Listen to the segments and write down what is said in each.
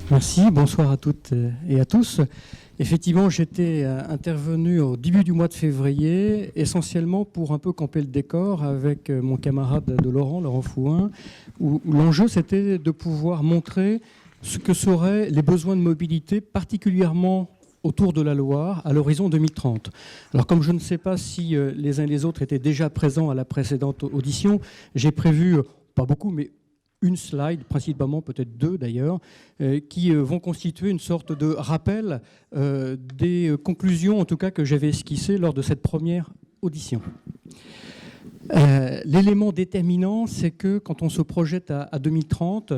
Merci, bonsoir à toutes et à tous. Effectivement, j'étais intervenu au début du mois de février, essentiellement pour un peu camper le décor avec mon camarade de Laurent Fouin, où l'enjeu c'était de pouvoir montrer ce que seraient les besoins de mobilité, particulièrement autour de la Loire, à l'horizon 2030. Alors comme je ne sais pas si les uns et les autres étaient déjà présents à la précédente audition, j'ai prévu, pas beaucoup, mais une slide, principalement peut-être deux d'ailleurs, qui vont constituer une sorte de rappel des conclusions, en tout cas, que j'avais esquissées lors de cette première audition. L'élément déterminant, c'est que quand on se projette à 2030,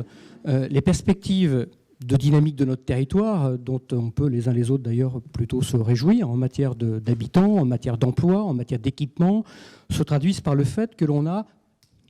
les perspectives de dynamique de notre territoire, dont on peut les uns les autres d'ailleurs plutôt se réjouir en matière d'habitants, en matière d'emploi, en matière d'équipement, se traduisent par le fait que l'on a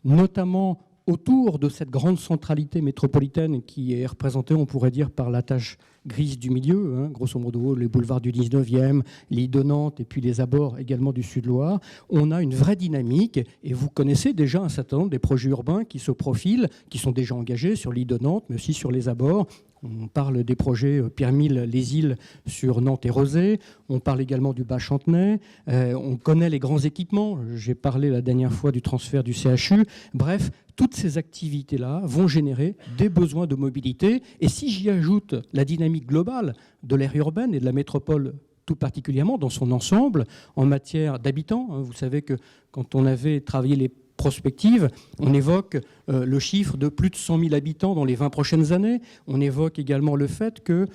notamment autour de cette grande centralité métropolitaine qui est représentée, on pourrait dire, par la tache grise du milieu, grosso modo les boulevards du 19e, l'île de Nantes et puis les abords également du Sud-Loire, on a une vraie dynamique et vous connaissez déjà un certain nombre des projets urbains qui se profilent, qui sont déjà engagés sur l'île de Nantes, mais aussi sur les abords. On parle des projets Pierre-Mille-les-Îles sur Nantes et Rezé. On parle également du Bas-Chantenay. On connaît les grands équipements. J'ai parlé la dernière fois du transfert du CHU. Bref, toutes ces activités-là vont générer des besoins de mobilité. Et si j'y ajoute la dynamique globale de l'aire urbaine et de la métropole tout particulièrement dans son ensemble, en matière d'habitants, vous savez que quand on avait travaillé les prospective, on évoque le chiffre de plus de 100 000 habitants dans les 20 prochaines années. On évoque également le fait que,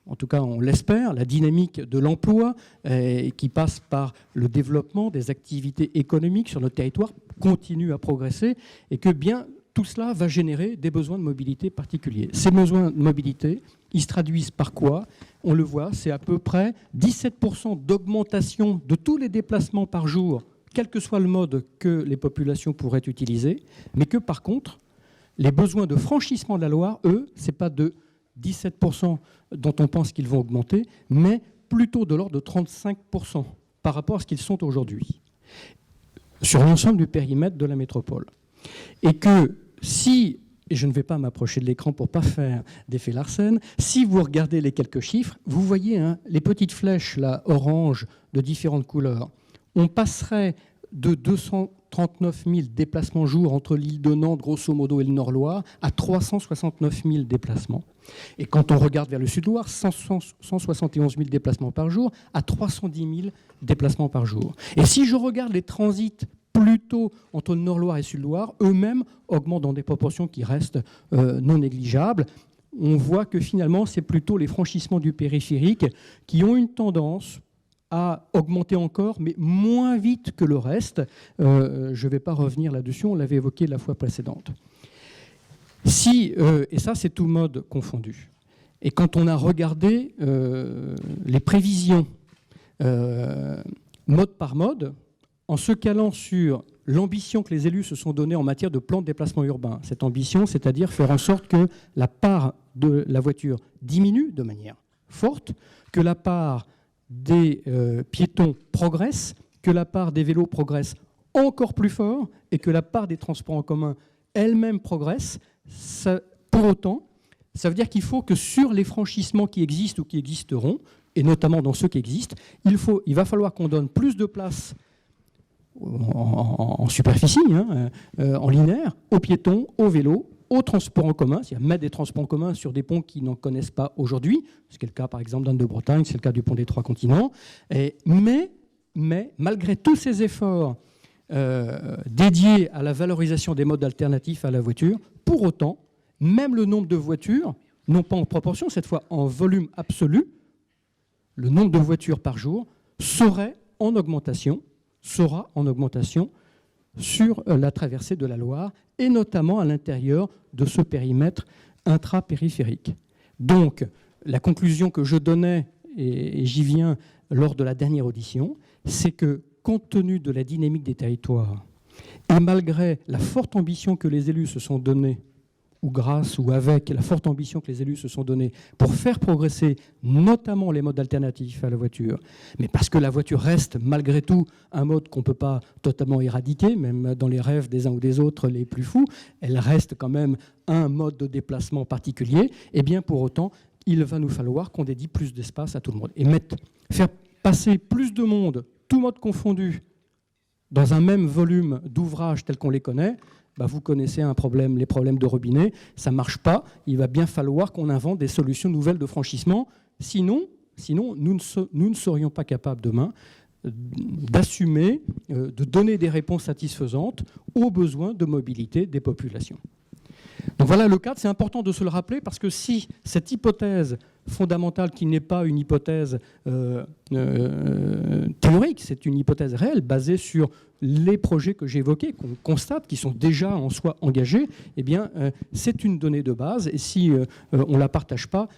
en tout cas on l'espère, la dynamique de l'emploi qui passe par le développement des activités économiques sur notre territoire continue à progresser et que bien tout cela va générer des besoins de mobilité particuliers. Ces besoins de mobilité, ils se traduisent par quoi ? On le voit, c'est à peu près 17% d'augmentation de tous les déplacements par jour, quel que soit le mode que les populations pourraient utiliser, mais que par contre, les besoins de franchissement de la Loire, eux, ce n'est pas de 17% dont on pense qu'ils vont augmenter, mais plutôt de l'ordre de 35% par rapport à ce qu'ils sont aujourd'hui, sur l'ensemble du périmètre de la métropole. Et que si, et je ne vais pas m'approcher de l'écran pour ne pas faire d'effet Larsen, si vous regardez les quelques chiffres, vous voyez les petites flèches là, orange de différentes couleurs. On passerait de 239 000 déplacements jour entre l'île de Nantes, grosso modo, et le Nord-Loire, à 369 000 déplacements. Et quand on regarde vers le Sud-Loire, 171 000 déplacements par jour, à 310 000 déplacements par jour. Et si je regarde les transits plutôt entre le Nord-Loire et le Sud-Loire, eux-mêmes augmentent dans des proportions qui restent non négligeables. On voit que finalement, c'est plutôt les franchissements du périphérique qui ont une tendance à augmenter encore, mais moins vite que le reste. Je ne vais pas revenir là-dessus, on l'avait évoqué la fois précédente. Et ça, c'est tout mode confondu. Et quand on a regardé les prévisions mode par mode, en se calant sur l'ambition que les élus se sont donnée en matière de plan de déplacement urbain, cette ambition, c'est-à-dire faire en sorte que la part de la voiture diminue de manière forte, que la part des piétons progresse, que la part des vélos progresse encore plus fort et que la part des transports en commun elle-même progresse. Pour autant, ça veut dire qu'il faut que sur les franchissements qui existent ou qui existeront, et notamment dans ceux qui existent, il va falloir qu'on donne plus de place en superficie, en linéaire, aux piétons, aux vélos, aux transports en commun, c'est-à-dire mettre des transports en commun sur des ponts qui n'en connaissent pas aujourd'hui, ce qui est le cas par exemple d'Anne de Bretagne, c'est le cas du pont des Trois Continents, mais malgré tous ces efforts dédiés à la valorisation des modes alternatifs à la voiture, pour autant, même le nombre de voitures, non pas en proportion, cette fois en volume absolu, le nombre de voitures par jour sera en augmentation sur la traversée de la Loire, et notamment à l'intérieur de ce périmètre intra-périphérique. Donc, la conclusion que je donnais, et j'y viens lors de la dernière audition, c'est que, compte tenu de la dynamique des territoires, et malgré la forte ambition que les élus se sont donnée, ou grâce ou avec la forte ambition que les élus se sont donnée pour faire progresser notamment les modes alternatifs à la voiture, mais parce que la voiture reste malgré tout un mode qu'on ne peut pas totalement éradiquer, même dans les rêves des uns ou des autres les plus fous, elle reste quand même un mode de déplacement particulier, et bien pour autant, il va nous falloir qu'on dédie plus d'espace à tout le monde. Et faire passer plus de monde, tout mode confondu, dans un même volume d'ouvrages tels qu'on les connaît, vous connaissez les problèmes de robinet, ça ne marche pas. Il va bien falloir qu'on invente des solutions nouvelles de franchissement. Sinon nous ne serions pas capables demain d'assumer, de donner des réponses satisfaisantes aux besoins de mobilité des populations. Donc voilà le cadre, c'est important de se le rappeler parce que si cette hypothèse fondamentale, qui n'est pas une hypothèse théorique, c'est une hypothèse réelle basée sur les projets que j'ai évoqués, qu'on constate, qui sont déjà en soi engagés, eh bien, c'est une donnée de base. Et si on ne la partage pas,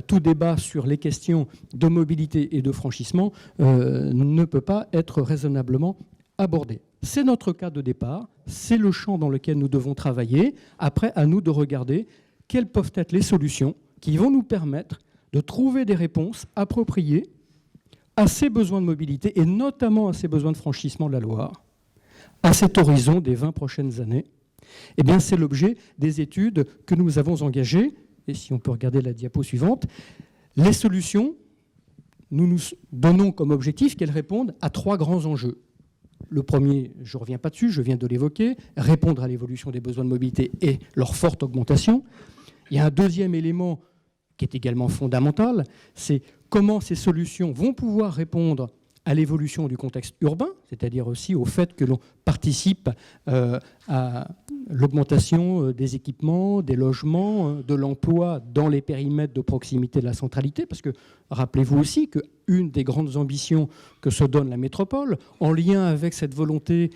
tout débat sur les questions de mobilité et de franchissement ne peut pas être raisonnablement abordé. C'est notre cas de départ, c'est le champ dans lequel nous devons travailler. Après, à nous de regarder quelles peuvent être les solutions qui vont nous permettre de trouver des réponses appropriées à ces besoins de mobilité et notamment à ces besoins de franchissement de la Loire, à cet horizon des 20 prochaines années. Eh bien, c'est l'objet des études que nous avons engagées. Et si on peut regarder la diapo suivante, les solutions, nous nous donnons comme objectif qu'elles répondent à 3 grands enjeux. Le premier, je ne reviens pas dessus, je viens de l'évoquer, répondre à l'évolution des besoins de mobilité et leur forte augmentation. Il y a un deuxième élément qui est également fondamental, c'est comment ces solutions vont pouvoir répondre à l'évolution du contexte urbain, c'est-à-dire aussi au fait que l'on participe à l'augmentation des équipements, des logements, de l'emploi dans les périmètres de proximité de la centralité, parce que rappelez-vous aussi qu'une des grandes ambitions que se donne la métropole, en lien avec cette volonté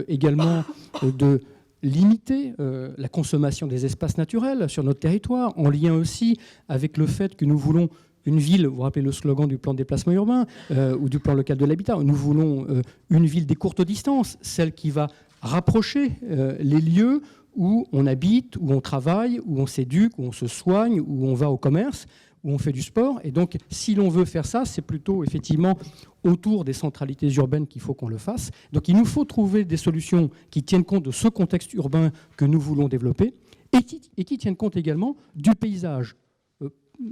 également de limiter la consommation des espaces naturels sur notre territoire, en lien aussi avec le fait que nous voulons une ville, vous vous rappelez le slogan du plan de déplacement urbain ou du plan local de l'habitat, nous voulons une ville des courtes distances, celle qui va rapprocher les lieux où on habite, où on travaille, où on s'éduque, où on se soigne, où on va au commerce, où on fait du sport. Et donc, si l'on veut faire ça, c'est plutôt effectivement autour des centralités urbaines qu'il faut qu'on le fasse. Donc, il nous faut trouver des solutions qui tiennent compte de ce contexte urbain que nous voulons développer et qui tiennent compte également du paysage.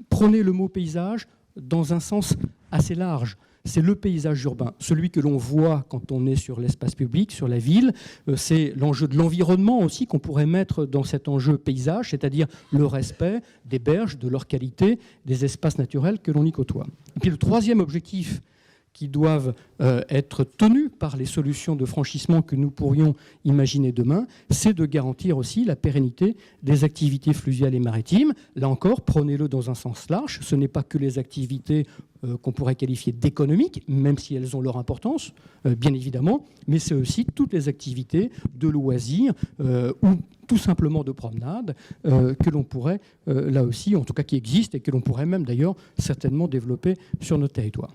Prenez le mot paysage dans un sens assez large. C'est le paysage urbain, celui que l'on voit quand on est sur l'espace public, sur la ville. C'est l'enjeu de l'environnement aussi qu'on pourrait mettre dans cet enjeu paysage, c'est-à-dire le respect des berges, de leur qualité, des espaces naturels que l'on y côtoie. Et puis le troisième objectif qui doivent être tenus par les solutions de franchissement que nous pourrions imaginer demain, c'est de garantir aussi la pérennité des activités fluviales et maritimes. Là encore, prenez-le dans un sens large, ce n'est pas que les activités qu'on pourrait qualifier d'économiques, même si elles ont leur importance, bien évidemment, mais c'est aussi toutes les activités de loisirs ou tout simplement de promenade que l'on pourrait, là aussi, en tout cas qui existent et que l'on pourrait même d'ailleurs certainement développer sur notre territoire.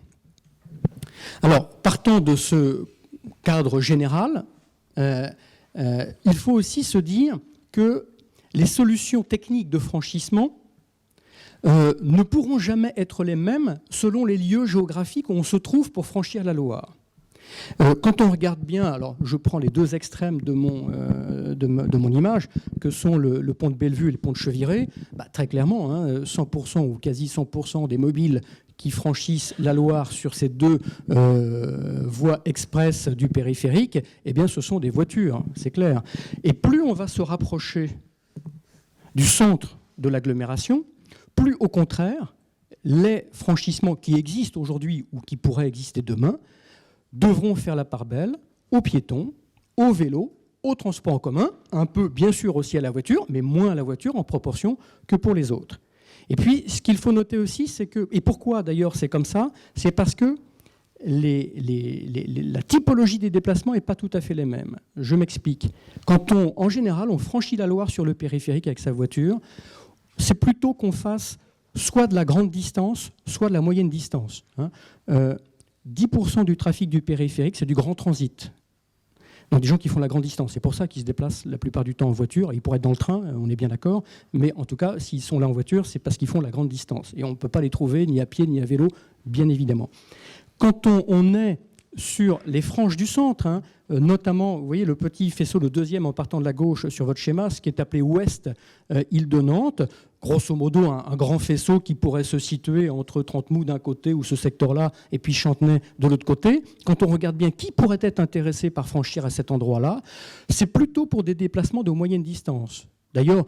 Alors, partant de ce cadre général, il faut aussi se dire que les solutions techniques de franchissement ne pourront jamais être les mêmes selon les lieux géographiques où on se trouve pour franchir la Loire. Quand on regarde bien, alors je prends les deux extrêmes de mon image, que sont le pont de Bellevue et le pont de Cheviré, très clairement, 100% ou quasi 100% des mobiles qui franchissent la Loire sur ces deux voies express du périphérique, eh bien, ce sont des voitures, c'est clair. Et plus on va se rapprocher du centre de l'agglomération, plus au contraire, les franchissements qui existent aujourd'hui ou qui pourraient exister demain devront faire la part belle aux piétons, aux vélos, au transport en commun, un peu bien sûr aussi à la voiture, mais moins à la voiture en proportion que pour les autres. Et puis, ce qu'il faut noter aussi, c'est que, et pourquoi d'ailleurs c'est comme ça, c'est parce que la typologie des déplacements n'est pas tout à fait les mêmes. Je m'explique. Quand en général, on franchit la Loire sur le périphérique avec sa voiture, c'est plutôt qu'on fasse soit de la grande distance, soit de la moyenne distance. 10% du trafic du périphérique, c'est du grand transit. Donc des gens qui font la grande distance. C'est pour ça qu'ils se déplacent la plupart du temps en voiture. Ils pourraient être dans le train, on est bien d'accord. Mais en tout cas, s'ils sont là en voiture, c'est parce qu'ils font la grande distance. Et on ne peut pas les trouver ni à pied ni à vélo, bien évidemment. Quand on est sur les franges du centre, hein, notamment, vous voyez le petit faisceau, le deuxième en partant de la gauche sur votre schéma, ce qui est appelé ouest, île de Nantes, grosso modo un grand faisceau qui pourrait se situer entre Trentemoux d'un côté ou ce secteur-là et puis Chantenay de l'autre côté. Quand on regarde bien qui pourrait être intéressé par franchir à cet endroit-là, c'est plutôt pour des déplacements de moyenne distance. D'ailleurs,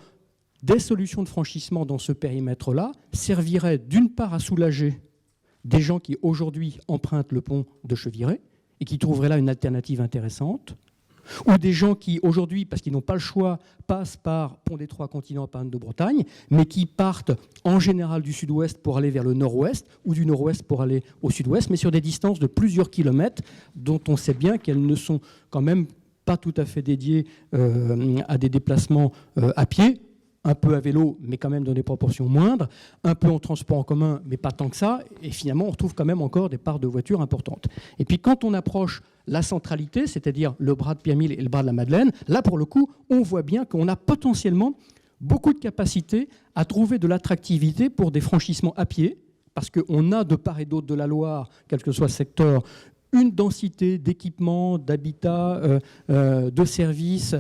des solutions de franchissement dans ce périmètre-là serviraient d'une part à soulager des gens qui aujourd'hui empruntent le pont de Cheviré et qui trouveraient là une alternative intéressante, ou des gens qui aujourd'hui, parce qu'ils n'ont pas le choix, passent par Pont des Trois Continents, par de Bretagne, mais qui partent en général du sud-ouest pour aller vers le nord-ouest, ou du nord-ouest pour aller au sud-ouest, mais sur des distances de plusieurs kilomètres, dont on sait bien qu'elles ne sont quand même pas tout à fait dédiées à des déplacements à pied, un peu à vélo, mais quand même dans des proportions moindres, un peu en transport en commun, mais pas tant que ça, et finalement on retrouve quand même encore des parts de voitures importantes. Et puis quand on approche la centralité, c'est-à-dire le bras de Pierre-Mille et le bras de la Madeleine, là pour le coup, on voit bien qu'on a potentiellement beaucoup de capacité à trouver de l'attractivité pour des franchissements à pied, parce qu'on a de part et d'autre de la Loire, quel que soit le secteur, une densité d'équipements, d'habitats, de services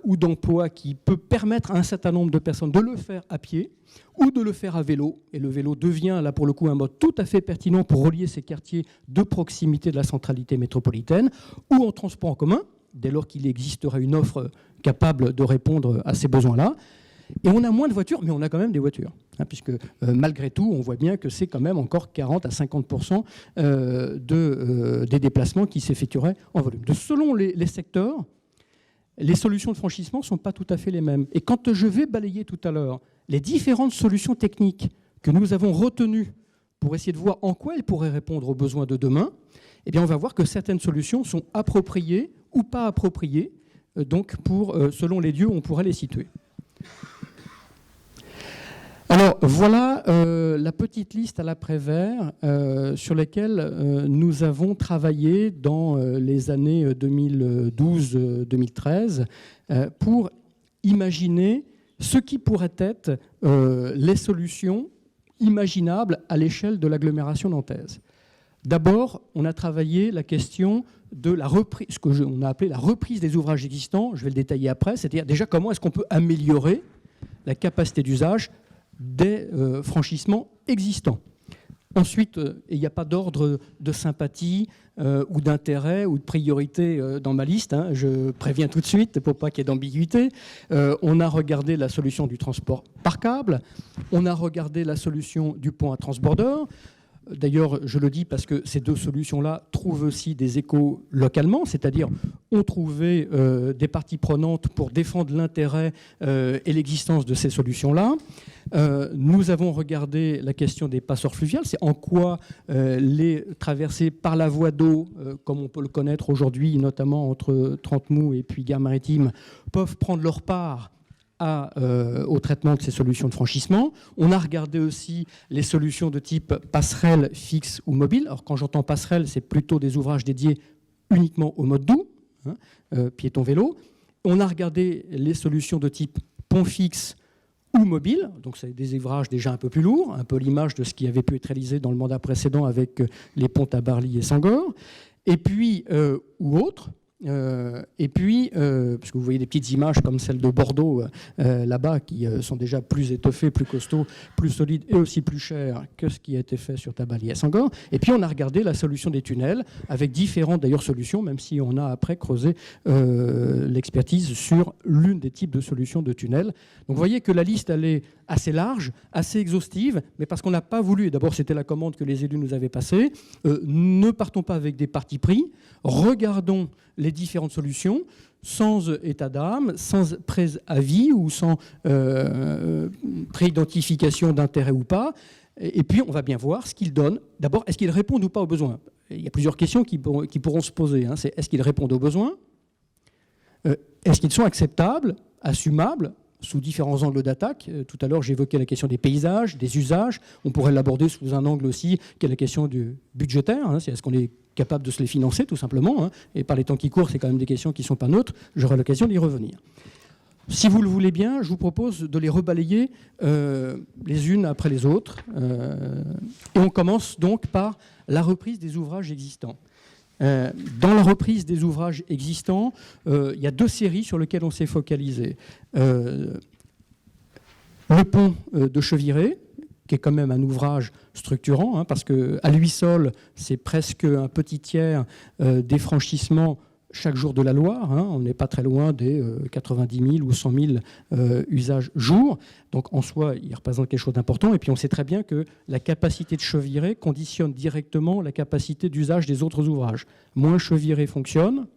ou d'emplois qui peut permettre à un certain nombre de personnes de le faire à pied ou de le faire à vélo. Et le vélo devient, là pour le coup, un mode tout à fait pertinent pour relier ces quartiers de proximité de la centralité métropolitaine, ou en transport en commun, dès lors qu'il existera une offre capable de répondre à ces besoins-là. Et on a moins de voitures, mais on a quand même des voitures, hein, puisque malgré tout, on voit bien que c'est quand même encore 40 à 50% des déplacements qui s'effectueraient en volume. Selon les secteurs, les solutions de franchissement ne sont pas tout à fait les mêmes. Et quand je vais balayer tout à l'heure les différentes solutions techniques que nous avons retenues pour essayer de voir en quoi elles pourraient répondre aux besoins de demain, eh bien on va voir que certaines solutions sont appropriées ou pas appropriées, donc selon les lieux où on pourrait les situer. Alors voilà la petite liste à l'après-vert sur laquelle nous avons travaillé dans les années 2012-2013 pour imaginer ce qui pourrait être les solutions imaginables à l'échelle de l'agglomération nantaise. D'abord, on a travaillé la question de la reprise, ce qu'on a appelé la reprise des ouvrages existants, je vais le détailler après, c'est-à-dire déjà comment est-ce qu'on peut améliorer la capacité d'usage des franchissements existants. Ensuite, il n'y a pas d'ordre de sympathie ou d'intérêt ou de priorité dans ma liste, hein, je préviens tout de suite pour pas qu'il y ait d'ambiguïté. On a regardé la solution du transport par câble, on a regardé la solution du pont à transborder. D'ailleurs, je le dis parce que ces deux solutions-là trouvent aussi des échos localement, c'est-à-dire on trouvait des parties prenantes pour défendre l'intérêt et l'existence de ces solutions-là. Nous avons regardé la question des passoires fluviales, c'est en quoi les traversées par la voie d'eau, comme on peut le connaître aujourd'hui, notamment entre Trentemoux et puis Gare-Maritime, peuvent prendre leur part au traitement de ces solutions de franchissement. On a regardé aussi les solutions de type passerelle fixe ou mobile. Alors quand j'entends passerelle, c'est plutôt des ouvrages dédiés uniquement au mode doux, hein, piéton-vélo. On a regardé les solutions de type pont fixe ou mobile, donc c'est des ouvrages déjà un peu plus lourds, un peu l'image de ce qui avait pu être réalisé dans le mandat précédent avec les ponts à Barly et Sangor, et puis ou autres. Parce que vous voyez des petites images comme celle de Bordeaux là-bas qui sont déjà plus étoffées, plus costauds, plus solides et aussi plus chères que ce qui a été fait sur Tabarly et Sangor. Et puis on a regardé la solution des tunnels avec différentes d'ailleurs solutions, même si on a après creusé l'expertise sur l'une des types de solutions de tunnels. Donc vous voyez que la liste elle est assez large, assez exhaustive, mais parce qu'on n'a pas voulu, et d'abord c'était la commande que les élus nous avaient passée, ne partons pas avec des partis pris, regardons les différentes solutions, sans état d'âme, sans préavis ou sans préidentification d'intérêt ou pas. Et puis, on va bien voir ce qu'ils donnent. D'abord, est-ce qu'ils répondent ou pas aux besoins ? Il y a plusieurs questions qui pourront se poser. Hein. C'est est-ce qu'ils répondent aux besoins ? Est-ce qu'ils sont acceptables, assumables ? Sous différents angles d'attaque. Tout à l'heure, j'évoquais la question des paysages, des usages. On pourrait l'aborder sous un angle aussi, qui est la question du budgétaire. Hein. C'est est-ce qu'on est capable de se les financer, tout simplement, hein. Et par les temps qui courent, c'est quand même des questions qui ne sont pas neutres. J'aurai l'occasion d'y revenir. Si vous le voulez bien, je vous propose de les rebalayer les unes après les autres. Et on commence donc par la reprise des ouvrages existants. Dans la reprise des ouvrages existants, il y a 2 séries sur lesquelles on s'est focalisé. Le pont de Cheviré, qui est quand même un ouvrage structurant, parce qu'à lui seul, c'est presque un petit tiers des franchissements chaque jour de la Loire. On n'est pas très loin des 90 000 ou 100 000 usages jour. Donc en soi, il représente quelque chose d'important. Et puis on sait très bien que la capacité de Cheviré conditionne directement la capacité d'usage des autres ouvrages. Moins Cheviré fonctionne,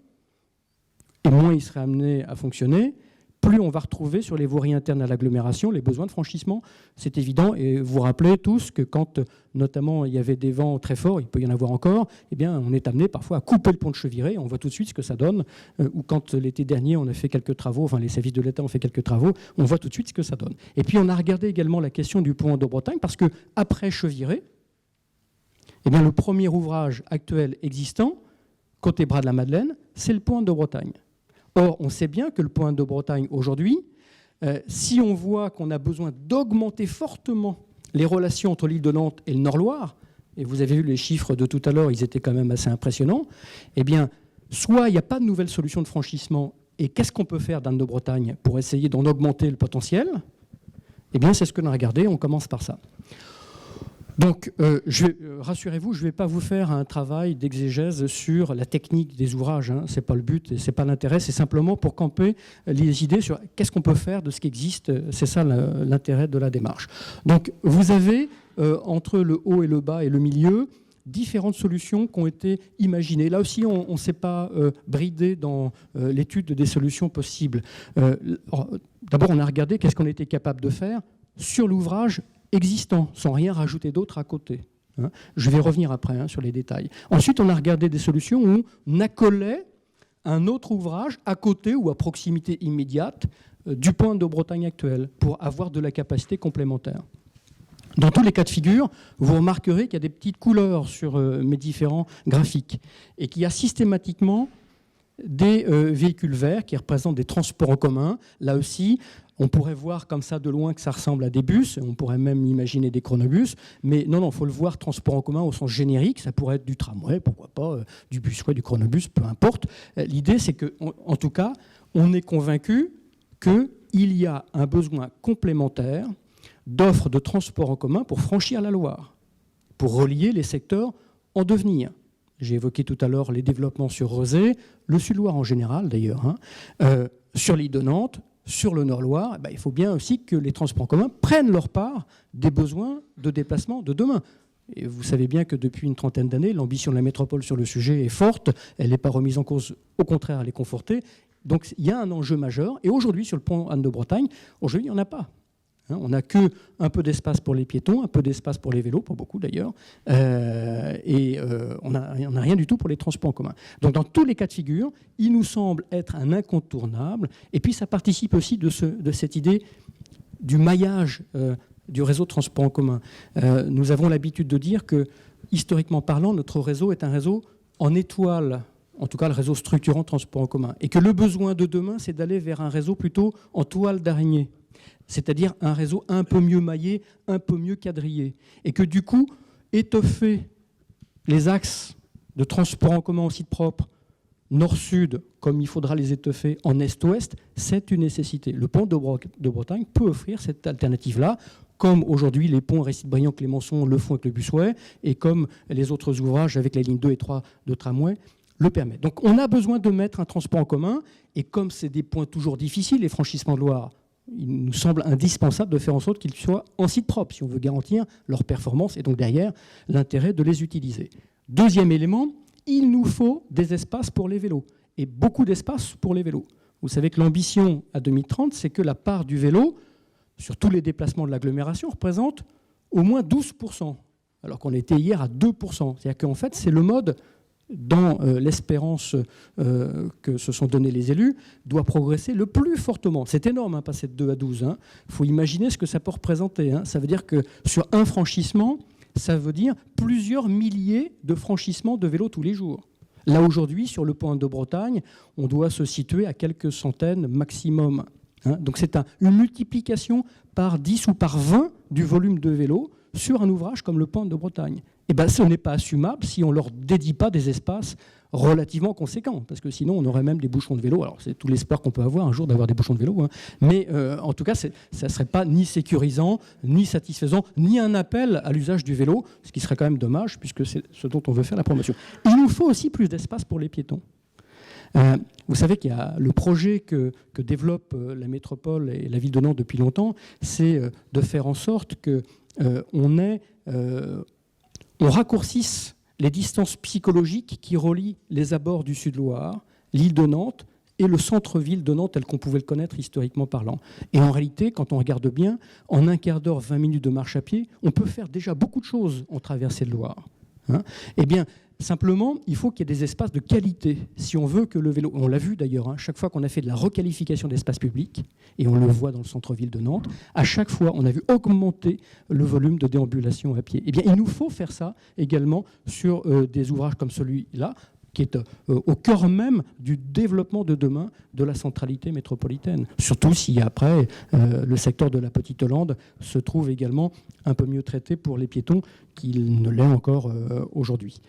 et moins il serait amené à fonctionner, plus on va retrouver sur les voiries internes à l'agglomération les besoins de franchissement. C'est évident, et vous vous rappelez tous que quand notamment il y avait des vents très forts, il peut y en avoir encore, eh bien, on est amené parfois à couper le pont de Cheviré, on voit tout de suite ce que ça donne, ou quand l'été dernier on a fait quelques travaux, enfin les services de l'État ont fait quelques travaux, on voit tout de suite ce que ça donne. Et puis on a regardé également la question du pont de Bretagne, parce qu'après Cheviré, eh bien, le premier ouvrage actuel existant, côté Bras de la Madeleine, c'est le pont de Bretagne. Or, on sait bien que le pont de Bretagne, aujourd'hui, si on voit qu'on a besoin d'augmenter fortement les relations entre l'île de Nantes et le Nord-Loire, et vous avez vu les chiffres de tout à l'heure, ils étaient quand même assez impressionnants, eh bien, soit il n'y a pas de nouvelle solution de franchissement, et qu'est-ce qu'on peut faire d'Anne de Bretagne pour essayer d'en augmenter le potentiel? Eh bien, c'est ce que l'on a regardé, on commence par ça. Donc, rassurez-vous, je ne vais pas vous faire un travail d'exégèse sur la technique des ouvrages. Ce n'est pas le but, ce n'est pas l'intérêt, c'est simplement pour camper les idées sur qu'est-ce qu'on peut faire de ce qui existe. C'est ça l'intérêt de la démarche. Donc, vous avez, entre le haut et le bas et le milieu, différentes solutions qui ont été imaginées. Là aussi, on ne s'est pas bridé dans l'étude des solutions possibles. D'abord, on a regardé qu'est-ce qu'on était capable de faire sur l'ouvrage existant, sans rien rajouter d'autre à côté. Je vais revenir après sur les détails. Ensuite, on a regardé des solutions où on accolait un autre ouvrage à côté ou à proximité immédiate du pont de Bretagne actuel pour avoir de la capacité complémentaire. Dans tous les cas de figure, vous remarquerez qu'il y a des petites couleurs sur mes différents graphiques et qu'il y a systématiquement des véhicules verts qui représentent des transports en commun. Là aussi, on pourrait voir comme ça de loin que ça ressemble à des bus, on pourrait même imaginer des chronobus, mais non, il faut le voir transport en commun au sens générique, ça pourrait être du tramway, pourquoi pas, du busway, du chronobus, peu importe. L'idée, c'est qu'en tout cas, on est convaincu qu'il y a un besoin complémentaire d'offres de transport en commun pour franchir la Loire, pour relier les secteurs en devenir. J'ai évoqué tout à l'heure les développements sur Rezé, le Sud-Loire en général d'ailleurs, sur l'île de Nantes, sur le Nord-Loire, il faut bien aussi que les transports en commun prennent leur part des besoins de déplacement de demain. Et vous savez bien que depuis une trentaine d'années, l'ambition de la métropole sur le sujet est forte, elle n'est pas remise en cause, au contraire, elle est confortée. Donc il y a un enjeu majeur, et aujourd'hui, sur le pont Anne de Bretagne, aujourd'hui, il n'y en a pas. On n'a qu'un peu d'espace pour les piétons, un peu d'espace pour les vélos, pas beaucoup d'ailleurs, et on n'a rien du tout pour les transports en commun. Donc dans tous les cas de figure, il nous semble être un incontournable, et puis ça participe aussi de cette idée du maillage du réseau de transport en commun. Nous avons l'habitude de dire que, historiquement parlant, notre réseau est un réseau en étoile, en tout cas le réseau structurant de transport en commun, et que le besoin de demain, c'est d'aller vers un réseau plutôt en toile d'araignée, c'est-à-dire un réseau un peu mieux maillé, un peu mieux quadrillé. Et que du coup, étoffer les axes de transport en commun en site propre, nord-sud, comme il faudra les étoffer en est-ouest, c'est une nécessité. Le pont de Bretagne peut offrir cette alternative-là, comme aujourd'hui les ponts Récite-Briand-Clémenceau le font avec le busway, et comme les autres ouvrages avec les lignes 2 et 3 de tramway le permettent. Donc on a besoin de mettre un transport en commun, et comme c'est des points toujours difficiles, les franchissements de Loire, il nous semble indispensable de faire en sorte qu'ils soient en site propre, si on veut garantir leur performance et donc derrière l'intérêt de les utiliser. Deuxième élément, il nous faut des espaces pour les vélos, et beaucoup d'espace pour les vélos. Vous savez que l'ambition à 2030, c'est que la part du vélo sur tous les déplacements de l'agglomération représente au moins 12%, alors qu'on était hier à 2%. C'est-à-dire qu'en fait, c'est le mode dans l'espérance que se sont donnés les élus, doit progresser le plus fortement. C'est énorme, passer de 2 à 12. Il faut imaginer ce que ça peut représenter. Ça veut dire que sur un franchissement, ça veut dire plusieurs milliers de franchissements de vélos tous les jours. Là, aujourd'hui, sur le pont de Bretagne, on doit se situer à quelques centaines maximum. Donc c'est une multiplication par 10 ou par 20 du volume de vélos sur un ouvrage comme le pont de Bretagne. eh ben, ce n'est pas assumable si on ne leur dédie pas des espaces relativement conséquents, parce que sinon on aurait même des bouchons de vélo. Alors c'est tout l'espoir qu'on peut avoir un jour d'avoir des bouchons de vélo, hein. Mais en tout cas, ça ne serait pas ni sécurisant, ni satisfaisant, ni un appel à l'usage du vélo, ce qui serait quand même dommage, puisque c'est ce dont on veut faire la promotion. Il nous faut aussi plus d'espace pour les piétons. Vous savez qu'il y a le projet que développe la métropole et la ville de Nantes depuis longtemps, c'est de faire en sorte qu'on raccourcisse les distances psychologiques qui relient les abords du Sud-Loire, l'île de Nantes et le centre-ville de Nantes tel qu'on pouvait le connaître historiquement parlant. Et en réalité, quand on regarde bien, en un quart d'heure, 20 minutes de marche à pied, on peut faire déjà beaucoup de choses en traversée de Loire. Hein ? Eh bien, simplement, il faut qu'il y ait des espaces de qualité. Si on veut que le vélo, on l'a vu d'ailleurs, hein, chaque fois qu'on a fait de la requalification d'espaces publics, et on le voit dans le centre-ville de Nantes, à chaque fois, on a vu augmenter le volume de déambulation à pied. Eh bien, il nous faut faire ça également sur des ouvrages comme celui-là, qui est au cœur même du développement de demain de la centralité métropolitaine. Surtout si après, le secteur de la Petite Hollande se trouve également un peu mieux traité pour les piétons qu'il ne l'est encore aujourd'hui.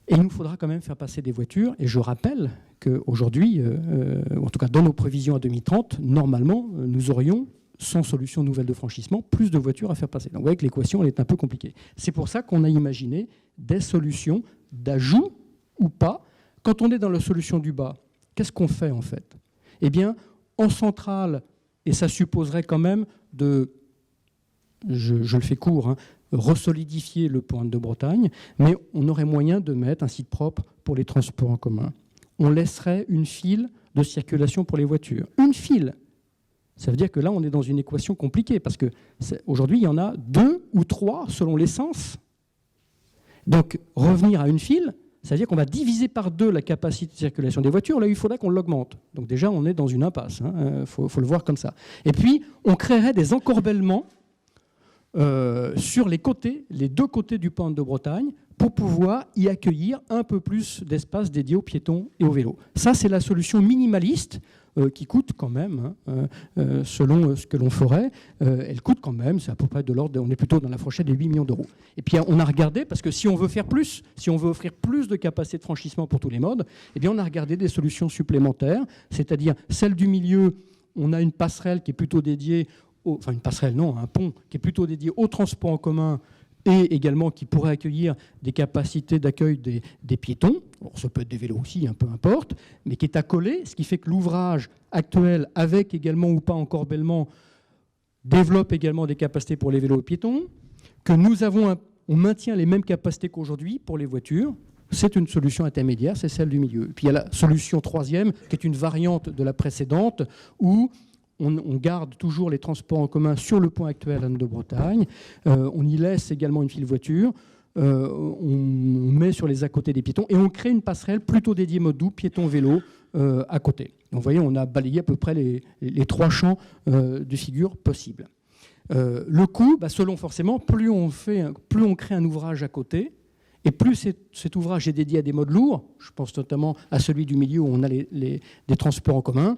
Et il nous faudra quand même faire passer des voitures. Et je rappelle qu'aujourd'hui, en tout cas dans nos prévisions à 2030, normalement, nous aurions, sans solution nouvelle de franchissement, plus de voitures à faire passer. Donc vous voyez que l'équation elle est un peu compliquée. C'est pour ça qu'on a imaginé des solutions d'ajout ou pas. Quand on est dans la solution du bas, qu'est-ce qu'on fait en fait ? Eh bien, en centrale, et ça supposerait quand même de, je le fais court, hein, resolidifier le point de Bretagne, mais on aurait moyen de mettre un site propre pour les transports en commun. On laisserait une file de circulation pour les voitures. Une file. Ça veut dire que là, on est dans une équation compliquée, parce qu'aujourd'hui, il y en a 2 ou 3 selon l'essence. Donc, revenir à une file, c'est-à-dire qu'on va diviser par 2 la capacité de circulation des voitures, là il faudrait qu'on l'augmente. Donc déjà, on est dans une impasse, hein, faut le voir comme ça. Et puis, on créerait des encorbellements sur les côtés, les 2 côtés du pont de Bretagne, pour pouvoir y accueillir un peu plus d'espace dédié aux piétons et aux vélos. Ça, c'est la solution minimaliste qui coûte quand même, hein, selon ce que l'on ferait, elle coûte quand même, c'est à peu près de l'ordre, on est plutôt dans la fourchette des 8 millions d'euros. Et puis on a regardé, parce que si on veut faire plus, si on veut offrir plus de capacité de franchissement pour tous les modes, eh bien on a regardé des solutions supplémentaires, c'est-à-dire celle du milieu, on a une passerelle qui est plutôt dédiée, enfin une passerelle non, un pont qui est plutôt dédié au transport en commun, et également qui pourrait accueillir des capacités d'accueil des piétons. Alors, ça peut être des vélos aussi, peu importe, mais qui est accolé, ce qui fait que l'ouvrage actuel, avec également ou pas encorbellement, développe également des capacités pour les vélos et piétons, que on maintient les mêmes capacités qu'aujourd'hui pour les voitures. C'est une solution intermédiaire, c'est celle du milieu. Puis il y a la solution 3e, qui est une variante de la précédente, où on garde toujours les transports en commun sur le point actuel à Bretagne. On y laisse également une file voiture. On met sur les à côté des piétons et on crée une passerelle plutôt dédiée mode doux, piéton-vélo à côté. Donc, vous voyez, on a balayé à peu près les 3 champs de figure possibles. Le coût, selon forcément, plus on crée un ouvrage à côté, et plus cet ouvrage est dédié à des modes lourds, je pense notamment à celui du milieu où on a des transports en commun,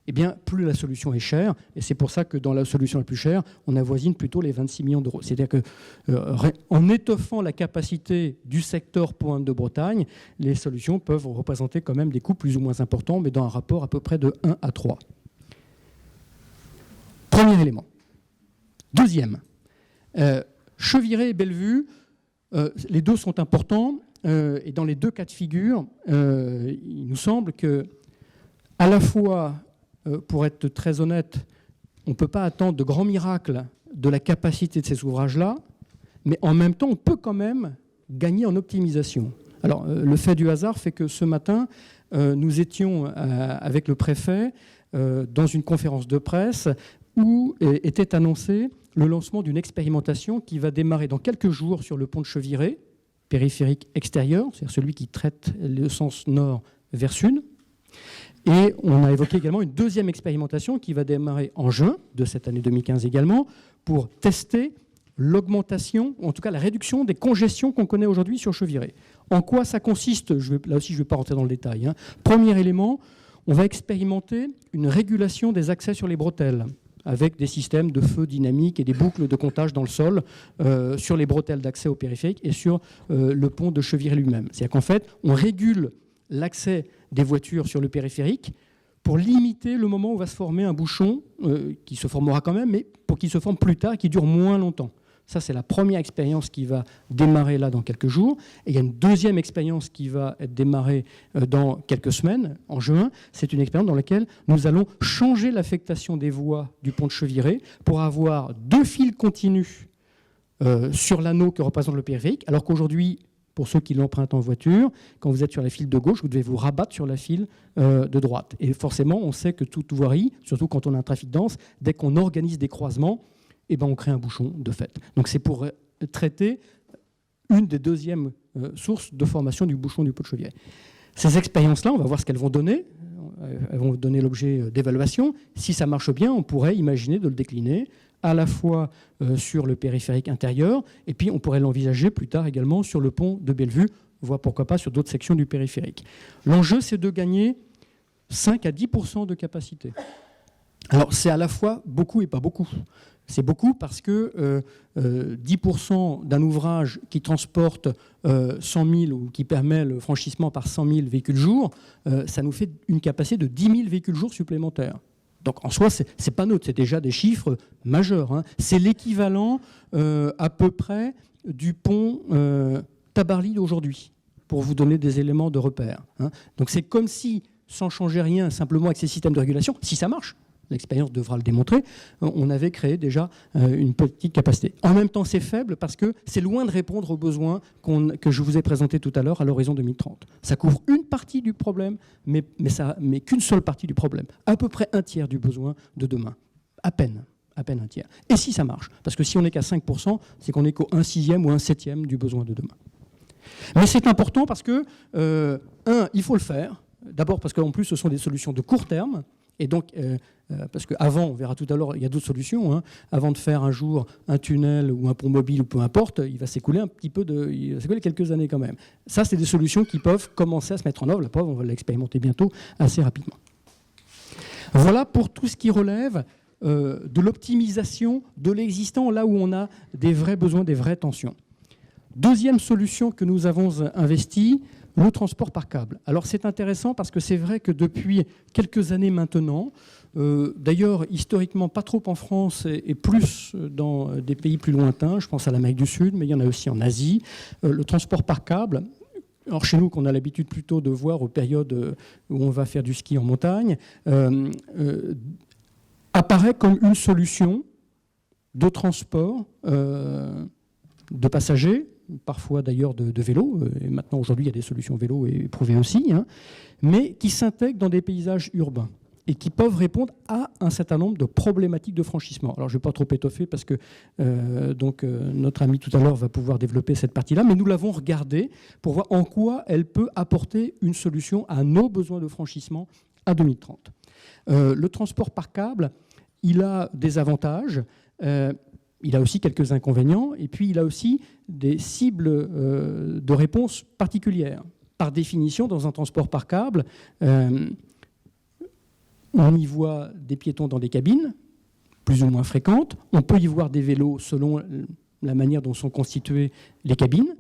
eh bien, plus la solution est chère. Et c'est pour ça que dans la solution la plus chère, on avoisine plutôt les 26 millions d'euros. C'est-à-dire qu'en étoffant la capacité du secteur Pointe de Bretagne, les solutions peuvent représenter quand même des coûts plus ou moins importants, mais dans un rapport à peu près de 1 à 3. Premier élément. Deuxième, Cheviré et Bellevue, les 2 sont importants. Et dans les 2 cas de figure, il nous semble que, à la fois, pour être très honnête, on ne peut pas attendre de grands miracles de la capacité de ces ouvrages-là, mais en même temps, on peut quand même gagner en optimisation. Alors, le fait du hasard fait que ce matin, nous étions avec le préfet dans une conférence de presse où était annoncé le lancement d'une expérimentation qui va démarrer dans quelques jours sur le pont de Cheviré, périphérique extérieur, c'est-à-dire celui qui traite le sens nord vers sud. Et on a évoqué également une 2e expérimentation qui va démarrer en juin de cette année 2015 également, pour tester l'augmentation, en tout cas la réduction des congestions qu'on connaît aujourd'hui sur Cheviré. En quoi ça consiste ? Là aussi, je ne vais pas rentrer dans le détail. Premier élément, on va expérimenter une régulation des accès sur les bretelles. avec des systèmes de feu dynamiques et des boucles de comptage dans le sol sur les bretelles d'accès au périphérique et sur le pont de Cheviré lui-même. C'est-à-dire qu'en fait, on régule l'accès des voitures sur le périphérique pour limiter le moment où va se former un bouchon, qui se formera quand même, mais pour qu'il se forme plus tard et qui dure moins longtemps. Ça, c'est la première expérience qui va démarrer là dans quelques jours. Et il y a une deuxième expérience qui va être démarrée dans quelques semaines, en juin. C'est une expérience dans laquelle nous allons changer l'affectation des voies du pont de Cheviré pour avoir 2 fils continus sur l'anneau que représente le périphérique, alors qu'aujourd'hui, pour ceux qui l'empruntent en voiture, quand vous êtes sur la file de gauche, vous devez vous rabattre sur la file de droite. Et forcément, on sait que toute voirie, surtout quand on a un trafic dense, dès qu'on organise des croisements, eh ben, on crée un bouchon de fait. Donc c'est pour traiter une des deuxièmes sources de formation du bouchon du pont de Cheviré. Ces expériences-là, on va voir ce qu'elles vont donner. Elles vont donner l'objet d'évaluation. Si ça marche bien, on pourrait imaginer de le décliner à la fois sur le périphérique intérieur, et puis on pourrait l'envisager plus tard également sur le pont de Bellevue, voire pourquoi pas sur d'autres sections du périphérique. L'enjeu, c'est de gagner 5 à 10% de capacité. Alors c'est à la fois beaucoup et pas beaucoup. C'est beaucoup parce que 10% d'un ouvrage qui transporte 100 000 ou qui permet le franchissement par 100 000 véhicules jour, ça nous fait une capacité de 10 000 véhicules jour supplémentaires. Donc en soi, c'est pas neutre, c'est déjà des chiffres majeurs. Hein. C'est l'équivalent à peu près du pont Tabarly d'aujourd'hui, pour vous donner des éléments de repère. Hein. Donc c'est comme si, sans changer rien, simplement avec ces systèmes de régulation, si ça marche, l'expérience devra le démontrer, on avait créé déjà une petite capacité. En même temps, c'est faible parce que c'est loin de répondre aux besoins que je vous ai présentés tout à l'heure à l'horizon 2030. Ça couvre une partie du problème, mais qu'une seule partie du problème. À peu près un tiers du besoin de demain. À peine un tiers. Et si ça marche? Parce que si on n'est qu'à 5%, c'est qu'on n'est qu'au 1/6 ou 1/7 du besoin de demain. Mais c'est important parce que, il faut le faire. D'abord parce qu'en plus, ce sont des solutions de court terme. Et donc, parce qu'avant, on verra tout à l'heure, il y a d'autres solutions. Hein. Avant de faire un jour un tunnel ou un pont mobile ou peu importe, il va s'écouler il va s'écouler quelques années quand même. Ça, c'est des solutions qui peuvent commencer à se mettre en œuvre. La preuve, on va l'expérimenter bientôt assez rapidement. Voilà pour tout ce qui relève de l'optimisation de l'existant, là où on a des vrais besoins, des vraies tensions. Deuxième solution que nous avons investie, le transport par câble. Alors c'est intéressant parce que c'est vrai que depuis quelques années maintenant, d'ailleurs historiquement pas trop en France et plus dans des pays plus lointains, je pense à l'Amérique du Sud, mais il y en a aussi en Asie, le transport par câble. Alors chez nous, qu'on a l'habitude plutôt de voir aux périodes où on va faire du ski en montagne, apparaît comme une solution de transport de passagers, parfois d'ailleurs de vélo, et maintenant aujourd'hui il y a des solutions vélo éprouvées aussi, hein, mais qui s'intègrent dans des paysages urbains et qui peuvent répondre à un certain nombre de problématiques de franchissement. Alors je ne vais pas trop étoffer parce que notre ami tout à l'heure va pouvoir développer cette partie-là, mais nous l'avons regardée pour voir en quoi elle peut apporter une solution à nos besoins de franchissement à 2030. Le transport par câble, il a des avantages. Il a aussi quelques inconvénients, et puis il a aussi des cibles de réponse particulières. Par définition, dans un transport par câble, on y voit des piétons dans des cabines, plus ou moins fréquentes. On peut y voir des vélos selon la manière dont sont constituées les cabines.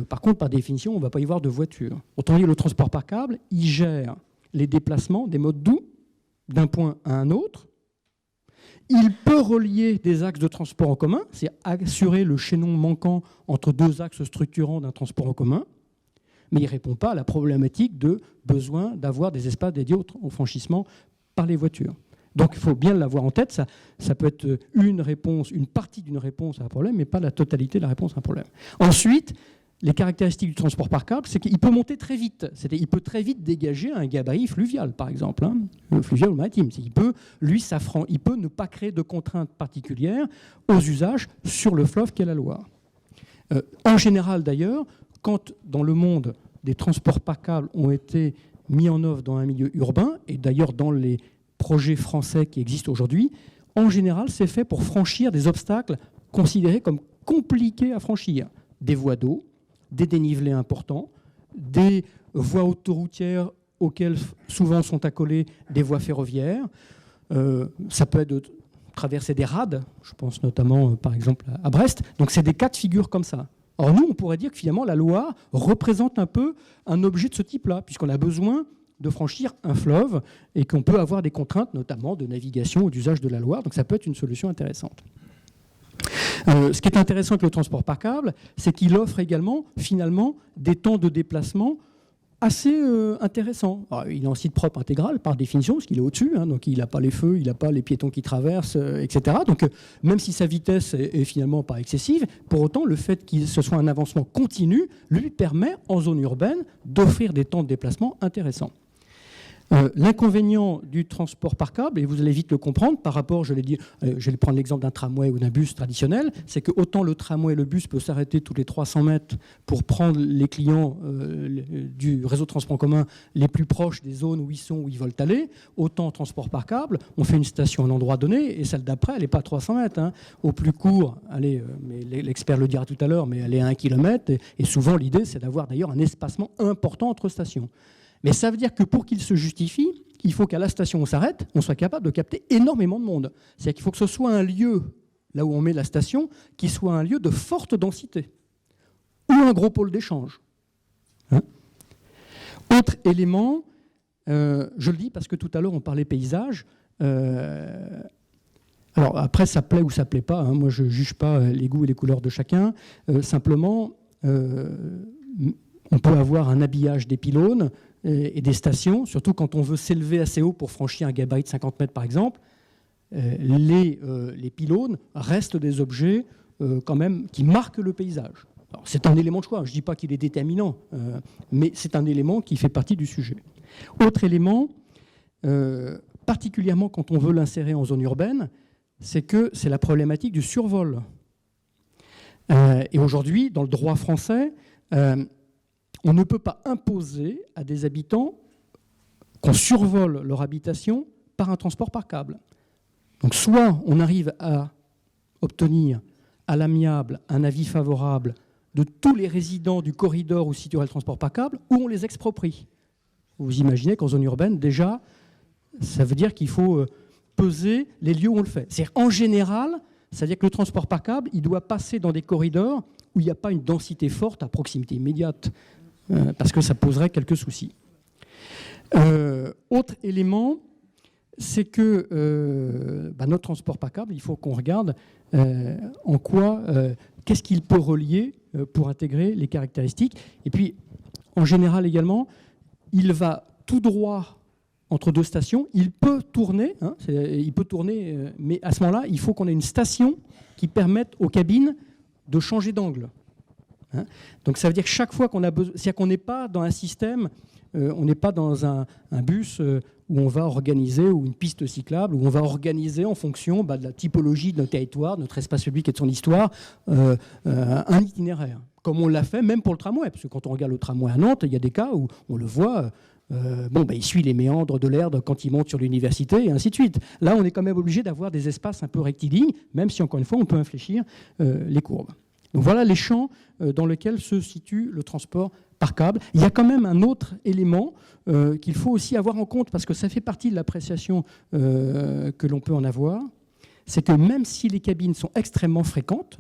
Par contre, par définition, on ne va pas y voir de voitures. Autant dire, le transport par câble, il gère les déplacements des modes doux d'un point à un autre. Il peut relier des axes de transport en commun, c'est assurer le chaînon manquant entre deux axes structurants d'un transport en commun, mais il ne répond pas à la problématique de besoin d'avoir des espaces dédiés au franchissement par les voitures. Donc il faut bien l'avoir en tête, ça peut être une réponse, une partie d'une réponse à un problème, mais pas la totalité de la réponse à un problème. Ensuite, les caractéristiques du transport par câble, c'est qu'il peut monter très vite. Il peut très vite dégager un gabarit fluvial, par exemple, hein, fluvial ou maritime. Il peut ne pas créer de contraintes particulières aux usages sur le fleuve qu'est la Loire. En général, d'ailleurs, quand dans le monde des transports par câble ont été mis en œuvre dans un milieu urbain, et d'ailleurs dans les projets français qui existent aujourd'hui, en général, c'est fait pour franchir des obstacles considérés comme compliqués à franchir. Des voies d'eau, des dénivelés importants, des voies autoroutières auxquelles souvent sont accolées des voies ferroviaires. Ça peut être traverser des rades, je pense notamment par exemple à Brest. Donc c'est des cas de figure comme ça. Or nous, on pourrait dire que finalement la Loire représente un peu un objet de ce type-là, puisqu'on a besoin de franchir un fleuve et qu'on peut avoir des contraintes, notamment de navigation ou d'usage de la Loire. Donc ça peut être une solution intéressante. Ce qui est intéressant avec le transport par câble, c'est qu'il offre également finalement des temps de déplacement assez intéressant. Alors, il est en site propre intégral par définition, parce qu'il est au-dessus, hein, donc il n'a pas les feux, il n'a pas les piétons qui traversent, etc. Donc même si sa vitesse est finalement pas excessive, pour autant le fait qu'il ce soit un avancement continu lui permet en zone urbaine d'offrir des temps de déplacement intéressants. L'inconvénient du transport par câble, et vous allez vite le comprendre, par rapport, je vais prendre l'exemple d'un tramway ou d'un bus traditionnel, c'est que autant le tramway et le bus peuvent s'arrêter tous les 300 mètres pour prendre les clients du réseau de transport en commun les plus proches des zones où ils sont, où ils veulent aller, autant en transport par câble, on fait une station à un endroit donné, et celle d'après, elle n'est pas à 300 mètres. Hein. Au plus court, mais l'expert le dira tout à l'heure, mais elle est à 1 km, et souvent l'idée, c'est d'avoir d'ailleurs un espacement important entre stations. Mais ça veut dire que pour qu'il se justifie, il faut qu'à la station où on s'arrête, on soit capable de capter énormément de monde. C'est-à-dire qu'il faut que ce soit un lieu, là où on met la station, qui soit un lieu de forte densité, ou un gros pôle d'échange. Hein ? Autre élément, je le dis parce que tout à l'heure on parlait paysage. Alors après, ça plaît ou ça plaît pas. Hein. Moi, je ne juge pas les goûts et les couleurs de chacun. Simplement, on peut avoir un habillage des pylônes et des stations, surtout quand on veut s'élever assez haut pour franchir un gabarit de 50 mètres par exemple. Les pylônes restent des objets quand même qui marquent le paysage. Alors, c'est un élément de choix, je ne dis pas qu'il est déterminant, mais c'est un élément qui fait partie du sujet. Autre élément, particulièrement quand on veut l'insérer en zone urbaine, c'est que c'est la problématique du survol. Et aujourd'hui, dans le droit français, on ne peut pas imposer à des habitants qu'on survole leur habitation par un transport par câble. Donc soit on arrive à obtenir à l'amiable un avis favorable de tous les résidents du corridor où situerait le transport par câble, ou on les exproprie. Vous imaginez qu'en zone urbaine, déjà, ça veut dire qu'il faut peser les lieux où on le fait. C'est-à-dire, en général, c'est-à-dire que le transport par câble, il doit passer dans des corridors où il n'y a pas une densité forte à proximité immédiate, parce que ça poserait quelques soucis. Autre élément, c'est que notre transport par câble, il faut qu'on regarde en quoi, qu'est-ce qu'il peut relier pour intégrer les caractéristiques. Et puis, en général également, il va tout droit entre deux stations. Il peut tourner, mais à ce moment-là, il faut qu'on ait une station qui permette aux cabines de changer d'angle. Hein. Donc ça veut dire que chaque fois qu'on a besoin, c'est-à-dire qu'on n'est pas dans un système, on n'est pas dans un bus où on va organiser, ou une piste cyclable, où on va organiser en fonction de la typologie de notre territoire, de notre espace public et de son histoire, un itinéraire. Comme on l'a fait même pour le tramway, parce que quand on regarde le tramway à Nantes, il y a des cas où on le voit, il suit les méandres de l'Erdre quand il monte sur l'université, et ainsi de suite. Là, on est quand même obligé d'avoir des espaces un peu rectilignes, même si, encore une fois, on peut infléchir les courbes. Donc voilà les champs dans lesquels se situe le transport par câble. Il y a quand même un autre élément qu'il faut aussi avoir en compte, parce que ça fait partie de l'appréciation que l'on peut en avoir, c'est que même si les cabines sont extrêmement fréquentes,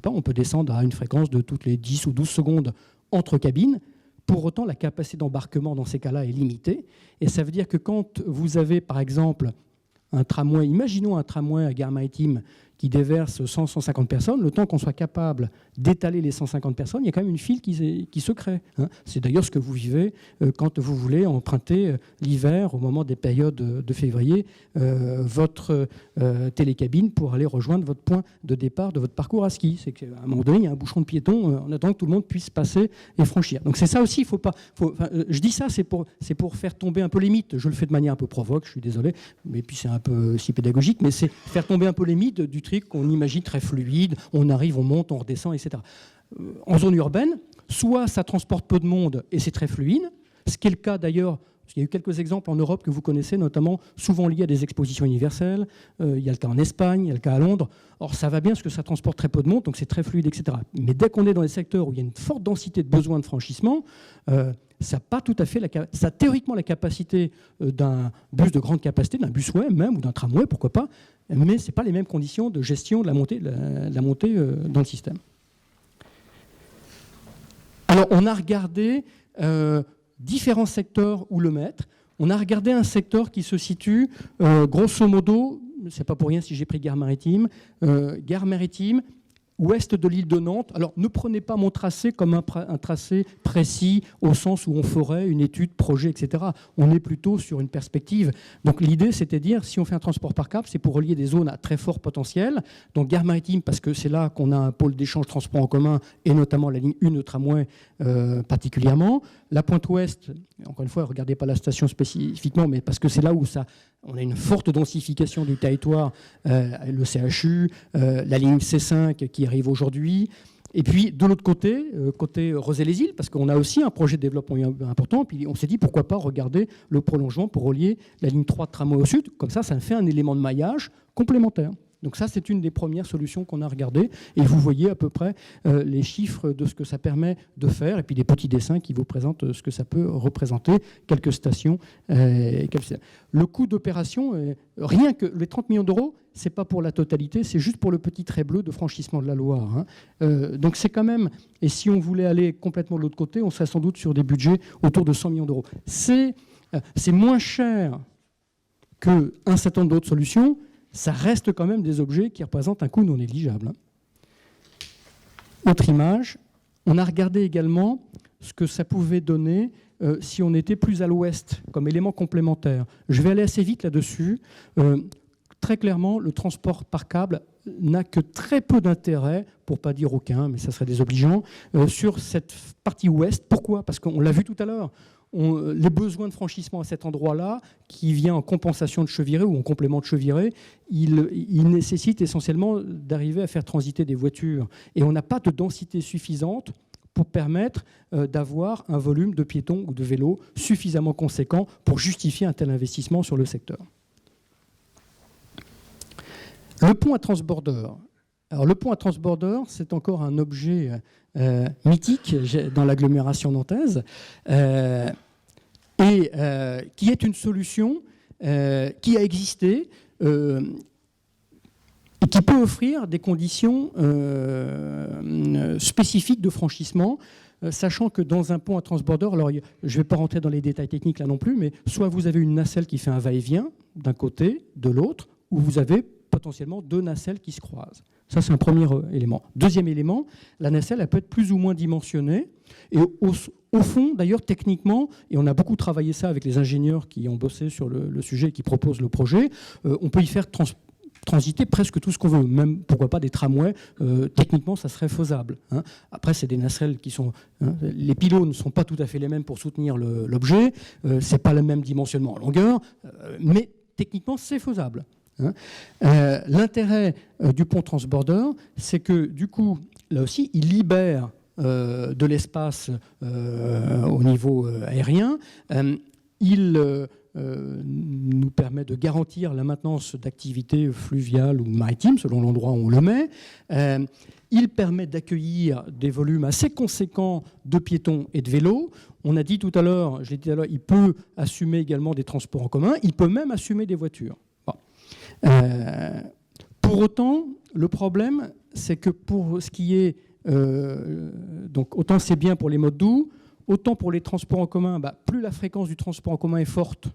on peut descendre à une fréquence de toutes les 10 ou 12 secondes entre cabines, pour autant la capacité d'embarquement dans ces cas-là est limitée. Et ça veut dire que quand vous avez par exemple un tramway, imaginons un tramway à Gare Maritime qui déverse 100-150 personnes, le temps qu'on soit capable d'étaler les 150 personnes, il y a quand même une file qui se crée. Hein. C'est d'ailleurs ce que vous vivez quand vous voulez emprunter l'hiver, au moment des périodes de février, votre télécabine pour aller rejoindre votre point de départ de votre parcours à ski. C'est qu'à un moment donné, il y a un bouchon de piétons en attendant que tout le monde puisse passer et franchir. Donc c'est ça aussi, il faut pas. Je dis ça, c'est pour faire tomber un peu les mythes. Je le fais de manière un peu provoque, je suis désolé, mais puis c'est un peu si pédagogique, mais c'est faire tomber un peu les mythes du truc qu'on imagine très fluide, on arrive, on monte, on redescend, etc. En zone urbaine, soit ça transporte peu de monde et c'est très fluide, ce qui est le cas d'ailleurs Parce qu'il y a eu quelques exemples en Europe que vous connaissez, notamment souvent liés à des expositions universelles. Il y a le cas en Espagne, il y a le cas à Londres. Or, ça va bien parce que ça transporte très peu de monde, donc c'est très fluide, etc. Mais dès qu'on est dans des secteurs où il y a une forte densité de besoins de franchissement, ça n'a pas tout à fait ça a théoriquement la capacité d'un bus de grande capacité, d'un busway même, ou d'un tramway, pourquoi pas, mais ce n'est pas les mêmes conditions de gestion de la montée, dans le système. Alors, on a regardé différents secteurs où le mettre. On a regardé un secteur qui se situe, grosso modo, c'est pas pour rien si j'ai pris Gare Maritime, ouest de l'île de Nantes. Alors, ne prenez pas mon tracé comme un tracé précis au sens où on ferait une étude, projet, etc. On est plutôt sur une perspective. Donc, l'idée, c'était de dire, si on fait un transport par câble, c'est pour relier des zones à très fort potentiel. Donc, Gare Maritime, parce que c'est là qu'on a un pôle d'échange transport en commun, et notamment la ligne 1 de tramway particulièrement. La pointe ouest, encore une fois, regardez pas la station spécifiquement, mais parce que c'est là où on a une forte densification du territoire, le CHU, la ligne C5 qui arrive aujourd'hui. Et puis, de l'autre côté, côté Rozay-les-Îles, parce qu'on a aussi un projet de développement important, puis on s'est dit pourquoi pas regarder le prolongement pour relier la ligne 3 de tramway au sud. Comme ça fait un élément de maillage complémentaire. Donc ça, c'est une des premières solutions qu'on a regardées. Et vous voyez à peu près les chiffres de ce que ça permet de faire, et puis des petits dessins qui vous présentent ce que ça peut représenter, quelques stations. Le coût d'opération, rien que les 30 millions d'euros, ce n'est pas pour la totalité, c'est juste pour le petit trait bleu de franchissement de la Loire. Donc c'est quand même, et si on voulait aller complètement de l'autre côté, on serait sans doute sur des budgets autour de 100 millions d'euros. C'est moins cher qu'un certain nombre d'autres solutions. Ça reste quand même des objets qui représentent un coût non négligeable. Autre image, on a regardé également ce que ça pouvait donner si on était plus à l'ouest comme élément complémentaire. Je vais aller assez vite là-dessus. Très clairement, le transport par câble n'a que très peu d'intérêt, pour ne pas dire aucun, mais ça serait désobligeant, sur cette partie ouest. Pourquoi ? Parce qu'on l'a vu tout à l'heure. Les besoins de franchissement à cet endroit-là, qui vient en compensation de Cheviré ou en complément de Cheviré, il nécessite essentiellement d'arriver à faire transiter des voitures. Et on n'a pas de densité suffisante pour permettre d'avoir un volume de piétons ou de vélos suffisamment conséquent pour justifier un tel investissement sur le secteur. Le pont à transborder. Alors, le pont à transborder, c'est encore un objet mythique dans l'agglomération nantaise et qui est une solution qui a existé et qui peut offrir des conditions spécifiques de franchissement, sachant que dans un pont à transborder, alors je ne vais pas rentrer dans les détails techniques là non plus, mais soit vous avez une nacelle qui fait un va-et-vient d'un côté, de l'autre, ou vous avez potentiellement deux nacelles qui se croisent. Ça, c'est un premier élément. Deuxième élément, la nacelle, elle peut être plus ou moins dimensionnée. Et au fond, d'ailleurs, techniquement, et on a beaucoup travaillé ça avec les ingénieurs qui ont bossé sur le sujet et qui proposent le projet, on peut y faire transiter presque tout ce qu'on veut, même, pourquoi pas, des tramways. Techniquement, ça serait faisable. Après, c'est des nacelles qui sont... les pylônes ne sont pas tout à fait les mêmes pour soutenir l'objet. Ce n'est pas le même dimensionnement en longueur, mais techniquement, c'est faisable. L'intérêt du pont transborder, c'est que du coup, là aussi, il libère de l'espace au niveau aérien. Il nous permet de garantir la maintenance d'activités fluviales ou maritimes, selon l'endroit où on le met. Il permet d'accueillir des volumes assez conséquents de piétons et de vélos. On a dit tout à l'heure, je l'ai dit tout à l'heure, il peut assumer également des transports en commun. Il peut même assumer des voitures. Pour autant, le problème, c'est que pour ce qui est... donc autant c'est bien pour les modes doux, autant pour les transports en commun, plus la fréquence du transport en commun est forte,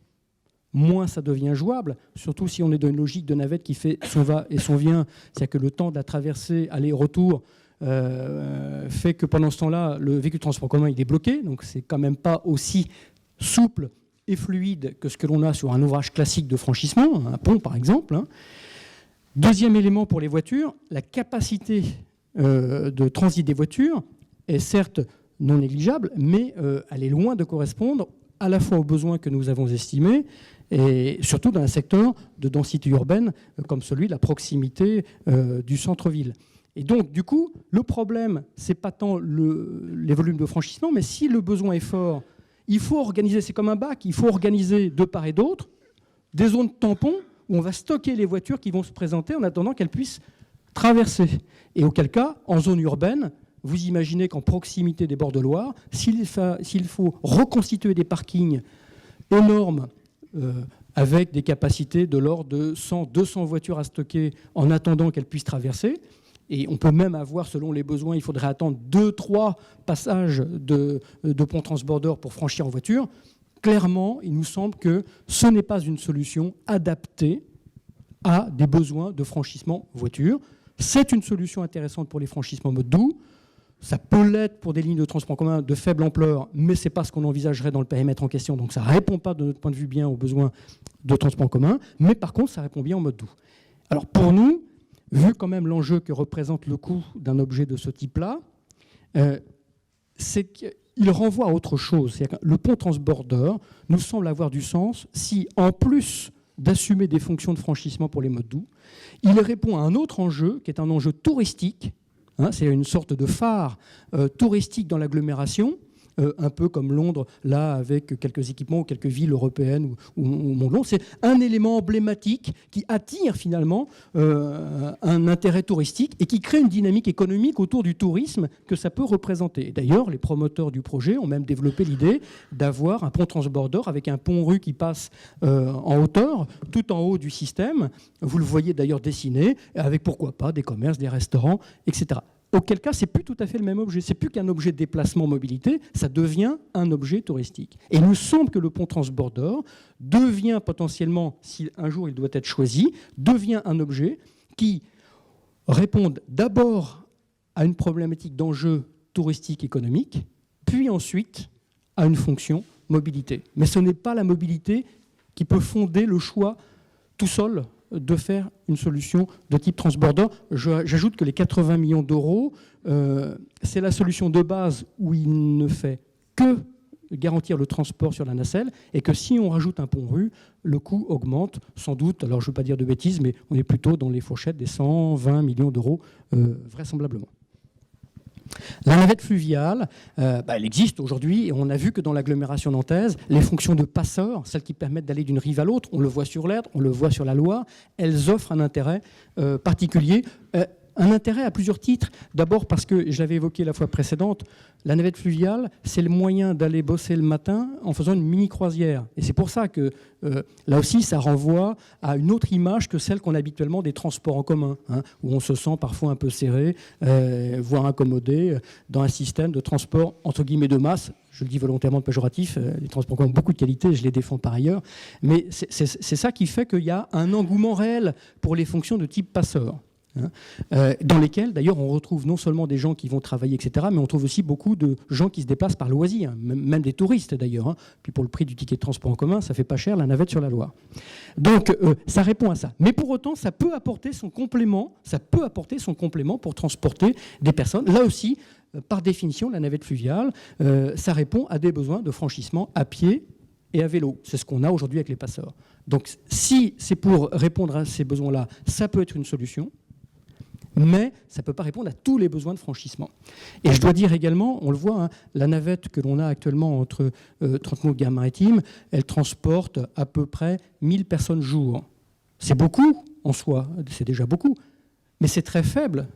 moins ça devient jouable, surtout si on est dans une logique de navette qui fait son va et son vient, c'est-à-dire que le temps de la traversée aller-retour fait que pendant ce temps-là, le véhicule de transport en commun il est bloqué, donc c'est quand même pas aussi souple et fluide que ce que l'on a sur un ouvrage classique de franchissement, un pont par exemple. Deuxième élément pour les voitures, la capacité de transit des voitures est certes non négligeable, mais elle est loin de correspondre à la fois aux besoins que nous avons estimés et surtout dans un secteur de densité urbaine comme celui de la proximité du centre-ville. Et donc, du coup, le problème, ce n'est pas tant les volumes de franchissement, mais si le besoin est fort, il faut organiser, c'est comme un bac, il faut organiser de part et d'autre des zones tampons où on va stocker les voitures qui vont se présenter en attendant qu'elles puissent traverser. Et auquel cas, en zone urbaine, vous imaginez qu'en proximité des bords de Loire, s'il faut reconstituer des parkings énormes avec des capacités de l'ordre de 100-200 voitures à stocker en attendant qu'elles puissent traverser, et on peut même avoir, selon les besoins, il faudrait attendre 2-3 passages de pont transborder pour franchir en voiture. Clairement, il nous semble que ce n'est pas une solution adaptée à des besoins de franchissement voiture. C'est une solution intéressante pour les franchissements mode doux. Ça peut l'être pour des lignes de transport en commun de faible ampleur, mais ce n'est pas ce qu'on envisagerait dans le périmètre en question. Donc ça ne répond pas, de notre point de vue, bien aux besoins de transport en commun. Mais par contre, ça répond bien en mode doux. Alors pour nous, vu quand même l'enjeu que représente le coût d'un objet de ce type-là, c'est qu'il renvoie à autre chose. C'est-à-dire que le pont transborder nous semble avoir du sens si, en plus d'assumer des fonctions de franchissement pour les modes doux, il répond à un autre enjeu, qui est un enjeu touristique. C'est une sorte de phare touristique dans l'agglomération, un peu comme Londres, là, avec quelques équipements ou quelques villes européennes ou Mont-Blanc. C'est un élément emblématique qui attire finalement un intérêt touristique et qui crée une dynamique économique autour du tourisme que ça peut représenter. D'ailleurs, les promoteurs du projet ont même développé l'idée d'avoir un pont transborder avec un pont-rue qui passe en hauteur, tout en haut du système. Vous le voyez d'ailleurs dessiné, avec pourquoi pas des commerces, des restaurants, etc. Auquel cas, ce n'est plus tout à fait le même objet. Ce n'est plus qu'un objet de déplacement mobilité, ça devient un objet touristique. Et il nous semble que le pont transborder devient potentiellement, si un jour il doit être choisi, devient un objet qui réponde d'abord à une problématique d'enjeu touristique économique, puis ensuite à une fonction mobilité. Mais ce n'est pas la mobilité qui peut fonder le choix tout seul de faire une solution de type transborder. J'ajoute que les 80 millions d'euros, c'est la solution de base où il ne fait que garantir le transport sur la nacelle et que si on rajoute un pont-rue, le coût augmente sans doute, alors je ne veux pas dire de bêtises, mais on est plutôt dans les fourchettes des 120 millions d'euros vraisemblablement. La navette fluviale, elle existe aujourd'hui et on a vu que dans l'agglomération nantaise, les fonctions de passeurs, celles qui permettent d'aller d'une rive à l'autre, on le voit sur l'Erdre, on le voit sur la Loire, elles offrent un intérêt particulier. Un intérêt à plusieurs titres. D'abord parce que, je l'avais évoqué la fois précédente, la navette fluviale, c'est le moyen d'aller bosser le matin en faisant une mini-croisière. Et c'est pour ça que, là aussi, ça renvoie à une autre image que celle qu'on a habituellement des transports en commun, où on se sent parfois un peu serré, voire incommodé, dans un système de transport, entre guillemets, de masse. Je le dis volontairement péjoratif, les transports en commun ont beaucoup de qualité, je les défends par ailleurs. Mais c'est ça qui fait qu'il y a un engouement réel pour les fonctions de type passeur. Dans lesquels, d'ailleurs, on retrouve non seulement des gens qui vont travailler, etc., mais on trouve aussi beaucoup de gens qui se déplacent par loisir, même des touristes, d'ailleurs. Puis pour le prix du ticket de transport en commun, ça fait pas cher la navette sur la Loire. Donc, ça répond à ça. Mais pour autant, ça peut apporter son complément pour transporter des personnes. Là aussi, par définition, la navette fluviale, ça répond à des besoins de franchissement à pied et à vélo. C'est ce qu'on a aujourd'hui avec les passeurs. Donc, si c'est pour répondre à ces besoins-là, ça peut être une solution. Mais ça ne peut pas répondre à tous les besoins de franchissement. Et je dois dire également, on le voit, la navette que l'on a actuellement entre Trente-Maux et Gare-Maritime, elle transporte à peu près 1000 personnes jour. C'est beaucoup en soi, c'est déjà beaucoup, mais c'est très faible.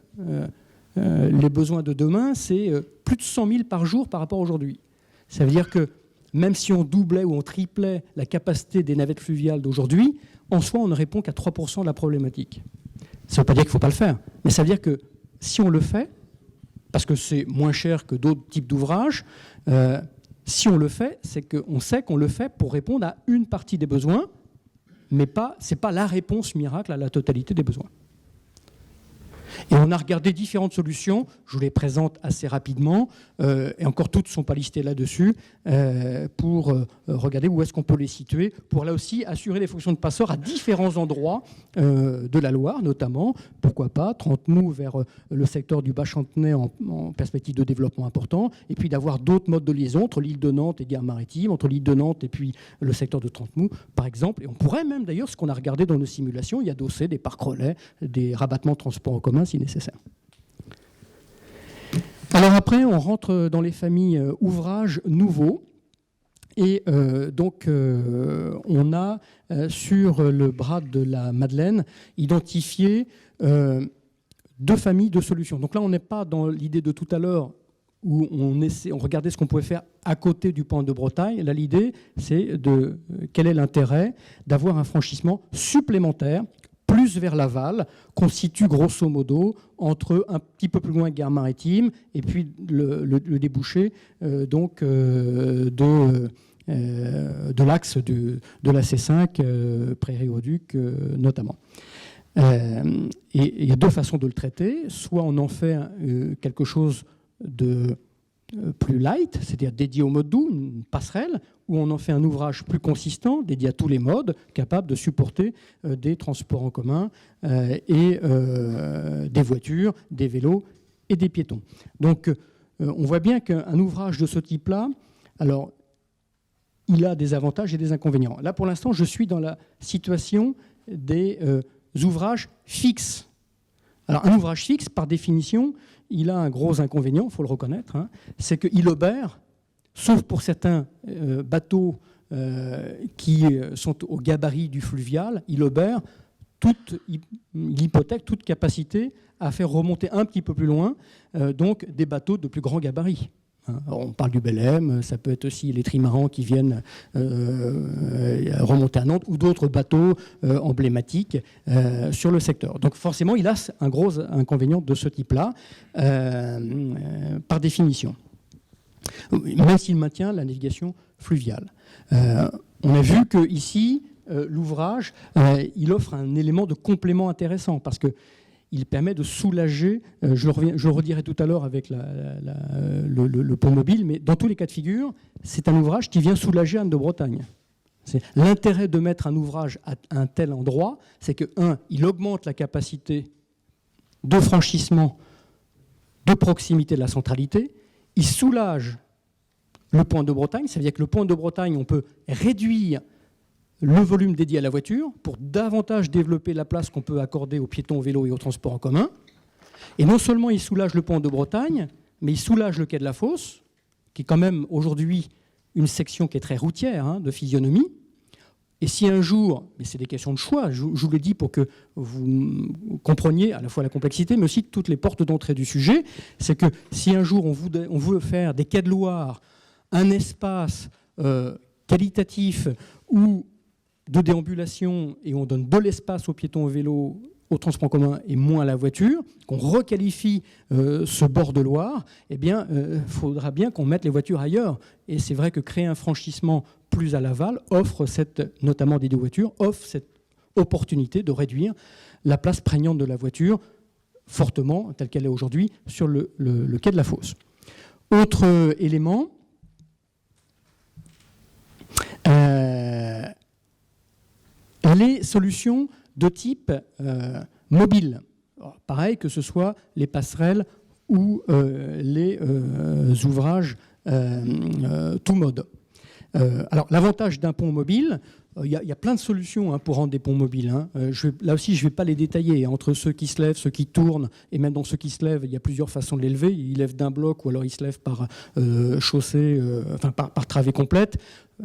Les besoins de demain, c'est plus de 100 000 par jour par rapport à aujourd'hui. Ça veut dire que même si on doublait ou on triplait la capacité des navettes fluviales d'aujourd'hui, en soi, on ne répond qu'à 3% de la problématique. Ça ne veut pas dire qu'il ne faut pas le faire, mais ça veut dire que si on le fait, parce que c'est moins cher que d'autres types d'ouvrages, si on le fait, c'est qu'on sait qu'on le fait pour répondre à une partie des besoins, mais ce n'est pas la réponse miracle à la totalité des besoins. Et on a regardé différentes solutions, je vous les présente assez rapidement, et encore toutes ne sont pas listées là-dessus, pour regarder où est-ce qu'on peut les situer, pour là aussi assurer les fonctions de passeurs à différents endroits de la Loire, notamment, pourquoi pas, Trente-Maux vers le secteur du Bas-Chantenay en perspective de développement important, et puis d'avoir d'autres modes de liaison entre l'île de Nantes et Gare-Maritime, entre l'île de Nantes et puis le secteur de Trente-Maux, par exemple. Et on pourrait même, d'ailleurs, ce qu'on a regardé dans nos simulations, y adosser des parcs relais, des rabattements de transport en commun si nécessaire. Alors après, on rentre dans les familles ouvrages nouveaux. Et donc, on a, sur le bras de la Madeleine, identifié 2 familles de solutions. Donc là, on n'est pas dans l'idée de tout à l'heure où on regardait ce qu'on pouvait faire à côté du pont de Bretagne. Là, l'idée, c'est quel est l'intérêt d'avoir un franchissement supplémentaire plus vers l'aval, constitue grosso modo entre un petit peu plus loin Gare Maritime et puis le débouché de l'axe de la C5, Prairie-au-Duc notamment. Et il y a 2 façons de le traiter. Soit on en fait quelque chose de plus light, c'est-à-dire dédié au mode doux, une passerelle, ou on en fait un ouvrage plus consistant, dédié à tous les modes, capable de supporter des transports en commun et des voitures, des vélos et des piétons. Donc on voit bien qu'un ouvrage de ce type-là, alors il a des avantages et des inconvénients. Là, pour l'instant, je suis dans la situation des ouvrages fixes. Alors, un ouvrage fixe, par définition, il a un gros inconvénient, il faut le reconnaître, hein, c'est qu'il obère, sauf pour certains bateaux qui sont au gabarit du fluvial, il obère il hypothèque toute capacité à faire remonter un petit peu plus loin donc des bateaux de plus grand gabarit. On parle du Belém, ça peut être aussi les trimarans qui viennent remonter à Nantes ou d'autres bateaux emblématiques sur le secteur. Donc forcément, il a un gros inconvénient de ce type-là, par définition, même s'il maintient la navigation fluviale. On a vu qu'ici, l'ouvrage, il offre un élément de complément intéressant parce que il permet de soulager, je le redirai tout à l'heure avec le pont mobile, mais dans tous les cas de figure, c'est un ouvrage qui vient soulager Anne de Bretagne. L'intérêt de mettre un ouvrage à un tel endroit, c'est que, il augmente la capacité de franchissement, de proximité de la centralité, il soulage le pont de Bretagne, ça veut dire que le pont de Bretagne, on peut réduire le volume dédié à la voiture pour davantage développer la place qu'on peut accorder aux piétons, aux vélos et aux transports en commun. Et non seulement il soulage le pont de Bretagne, mais il soulage le quai de la Fosse, qui est quand même aujourd'hui une section qui est très routière, de physionomie. Et si un jour, mais c'est des questions de choix, je vous le dis pour que vous compreniez à la fois la complexité, mais aussi toutes les portes d'entrée du sujet, c'est que si un jour on veut faire des quais de Loire un espace qualitatif où de déambulation et on donne de l'espace aux piétons, aux vélos, au transport en commun et moins à la voiture, qu'on requalifie ce bord de Loire, eh bien, faudra bien qu'on mette les voitures ailleurs. Et c'est vrai que créer un franchissement plus à l'aval offre, notamment des 2 voitures, offre cette opportunité de réduire la place prégnante de la voiture fortement, telle qu'elle est aujourd'hui, sur le quai de la Fosse. Autre élément, les solutions de type mobile. Alors, pareil, que ce soit les passerelles ou les ouvrages tout mode. Alors, l'avantage d'un pont mobile, il y a plein de solutions pour rendre des ponts mobiles. Là aussi, je ne vais pas les détailler. Entre ceux qui se lèvent, ceux qui tournent, et même dans ceux qui se lèvent, il y a plusieurs façons de les lever. Ils lèvent d'un bloc ou alors ils se lèvent par chaussée, par travée complète.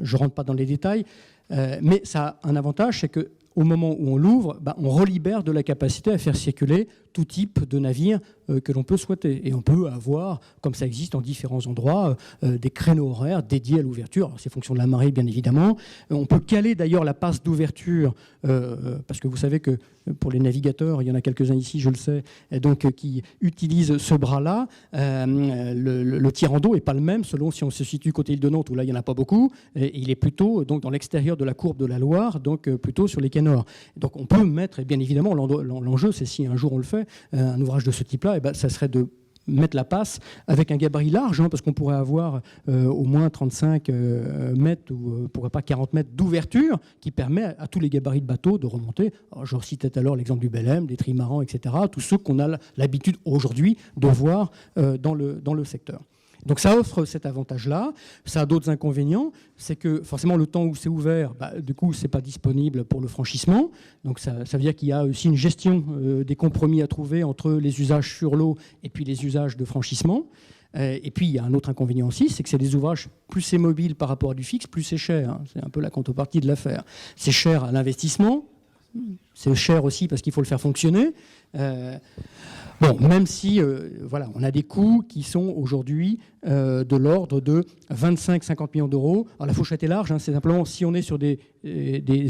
Je ne rentre pas dans les détails. Mais ça a un avantage, c'est qu'au moment où on l'ouvre, on relibère de la capacité à faire circuler tout type de navire que l'on peut souhaiter. Et on peut avoir, comme ça existe en différents endroits, des créneaux horaires dédiés à l'ouverture. C'est fonction de la marée, bien évidemment. On peut caler d'ailleurs la passe d'ouverture, parce que vous savez que pour les navigateurs, il y en a quelques-uns ici, je le sais, donc, qui utilisent ce bras-là. Le tirant d'eau n'est pas le même selon si on se situe côté île de Nantes, où là, il n'y en a pas beaucoup. Et il est plutôt donc, dans l'extérieur de la courbe de la Loire, donc plutôt sur les quais nord. Donc on peut mettre, et bien évidemment, l'enjeu, c'est si un jour on le fait, un ouvrage de ce type-là, ça serait de mettre la passe avec un gabarit large, parce qu'on pourrait avoir au moins 35 mètres ou pourquoi pas 40 mètres d'ouverture qui permet à tous les gabarits de bateaux de remonter. Alors, je citais tout à l'heure l'exemple du Belém, des trimarans, etc., tous ceux qu'on a l'habitude aujourd'hui de voir dans le secteur. Donc ça offre cet avantage-là. Ça a d'autres inconvénients. C'est que forcément, le temps où c'est ouvert, du coup, ce n'est pas disponible pour le franchissement. Donc ça veut dire qu'il y a aussi une gestion des compromis à trouver entre les usages sur l'eau et puis les usages de franchissement. Et puis, il y a un autre inconvénient aussi, c'est que c'est des ouvrages, plus c'est mobile par rapport à du fixe, plus c'est cher. Hein. C'est un peu la contrepartie de l'affaire. C'est cher à l'investissement, c'est cher aussi parce qu'il faut le faire fonctionner. Bon, même si voilà, on a des coûts qui sont aujourd'hui de l'ordre de 25-50 millions d'euros. Alors la fourchette est large, hein, c'est simplement si on est sur des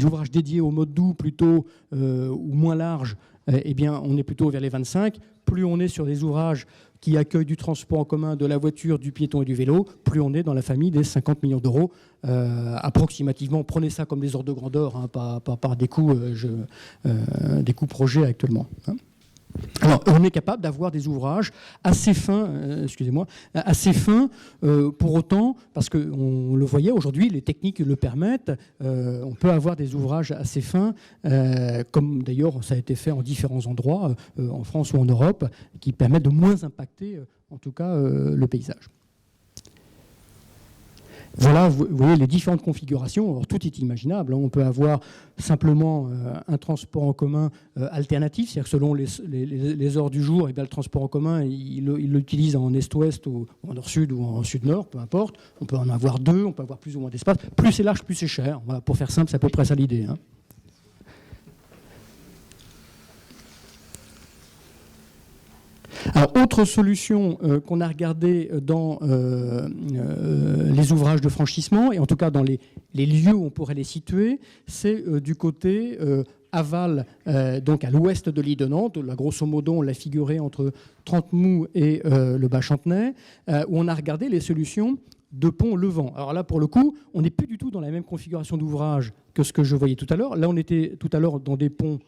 ouvrages dédiés au mode doux plutôt ou moins larges, eh bien on est plutôt vers les 25. Plus on est sur des ouvrages qui accueillent du transport en commun, de la voiture, du piéton et du vélo, plus on est dans la famille des 50 millions d'euros. Approximativement, prenez ça comme des ordres de grandeur, hein, pas par des coûts projets actuellement. Hein. Alors, on est capable d'avoir des ouvrages assez fins, pour autant, parce qu'on le voyait aujourd'hui, les techniques le permettent, on peut avoir des ouvrages assez fins, comme d'ailleurs ça a été fait en différents endroits, en France ou en Europe, qui permettent de moins impacter, en tout cas, le paysage. Voilà, vous voyez les différentes configurations. Alors, tout est imaginable. On peut avoir simplement un transport en commun alternatif, c'est-à-dire que selon les heures du jour, eh bien, le transport en commun, il l'utilise en est-ouest ou en nord-sud ou en sud-nord, peu importe. On peut en avoir deux, on peut avoir plus ou moins d'espace. Plus c'est large, plus c'est cher. Voilà, pour faire simple, c'est à peu près ça l'idée. Hein. Alors, autre solution qu'on a regardée dans les ouvrages de franchissement, et en tout cas dans les lieux où on pourrait les situer, c'est du côté aval, donc à l'ouest de l'île de Nantes. Là, grosso modo, on l'a figuré entre Trentemou et le Bas-Chantenay, où on a regardé les solutions de pont levant. Alors là, pour le coup, on n'est plus du tout dans la même configuration d'ouvrage que ce que je voyais tout à l'heure. Là, on était tout à l'heure dans des ponts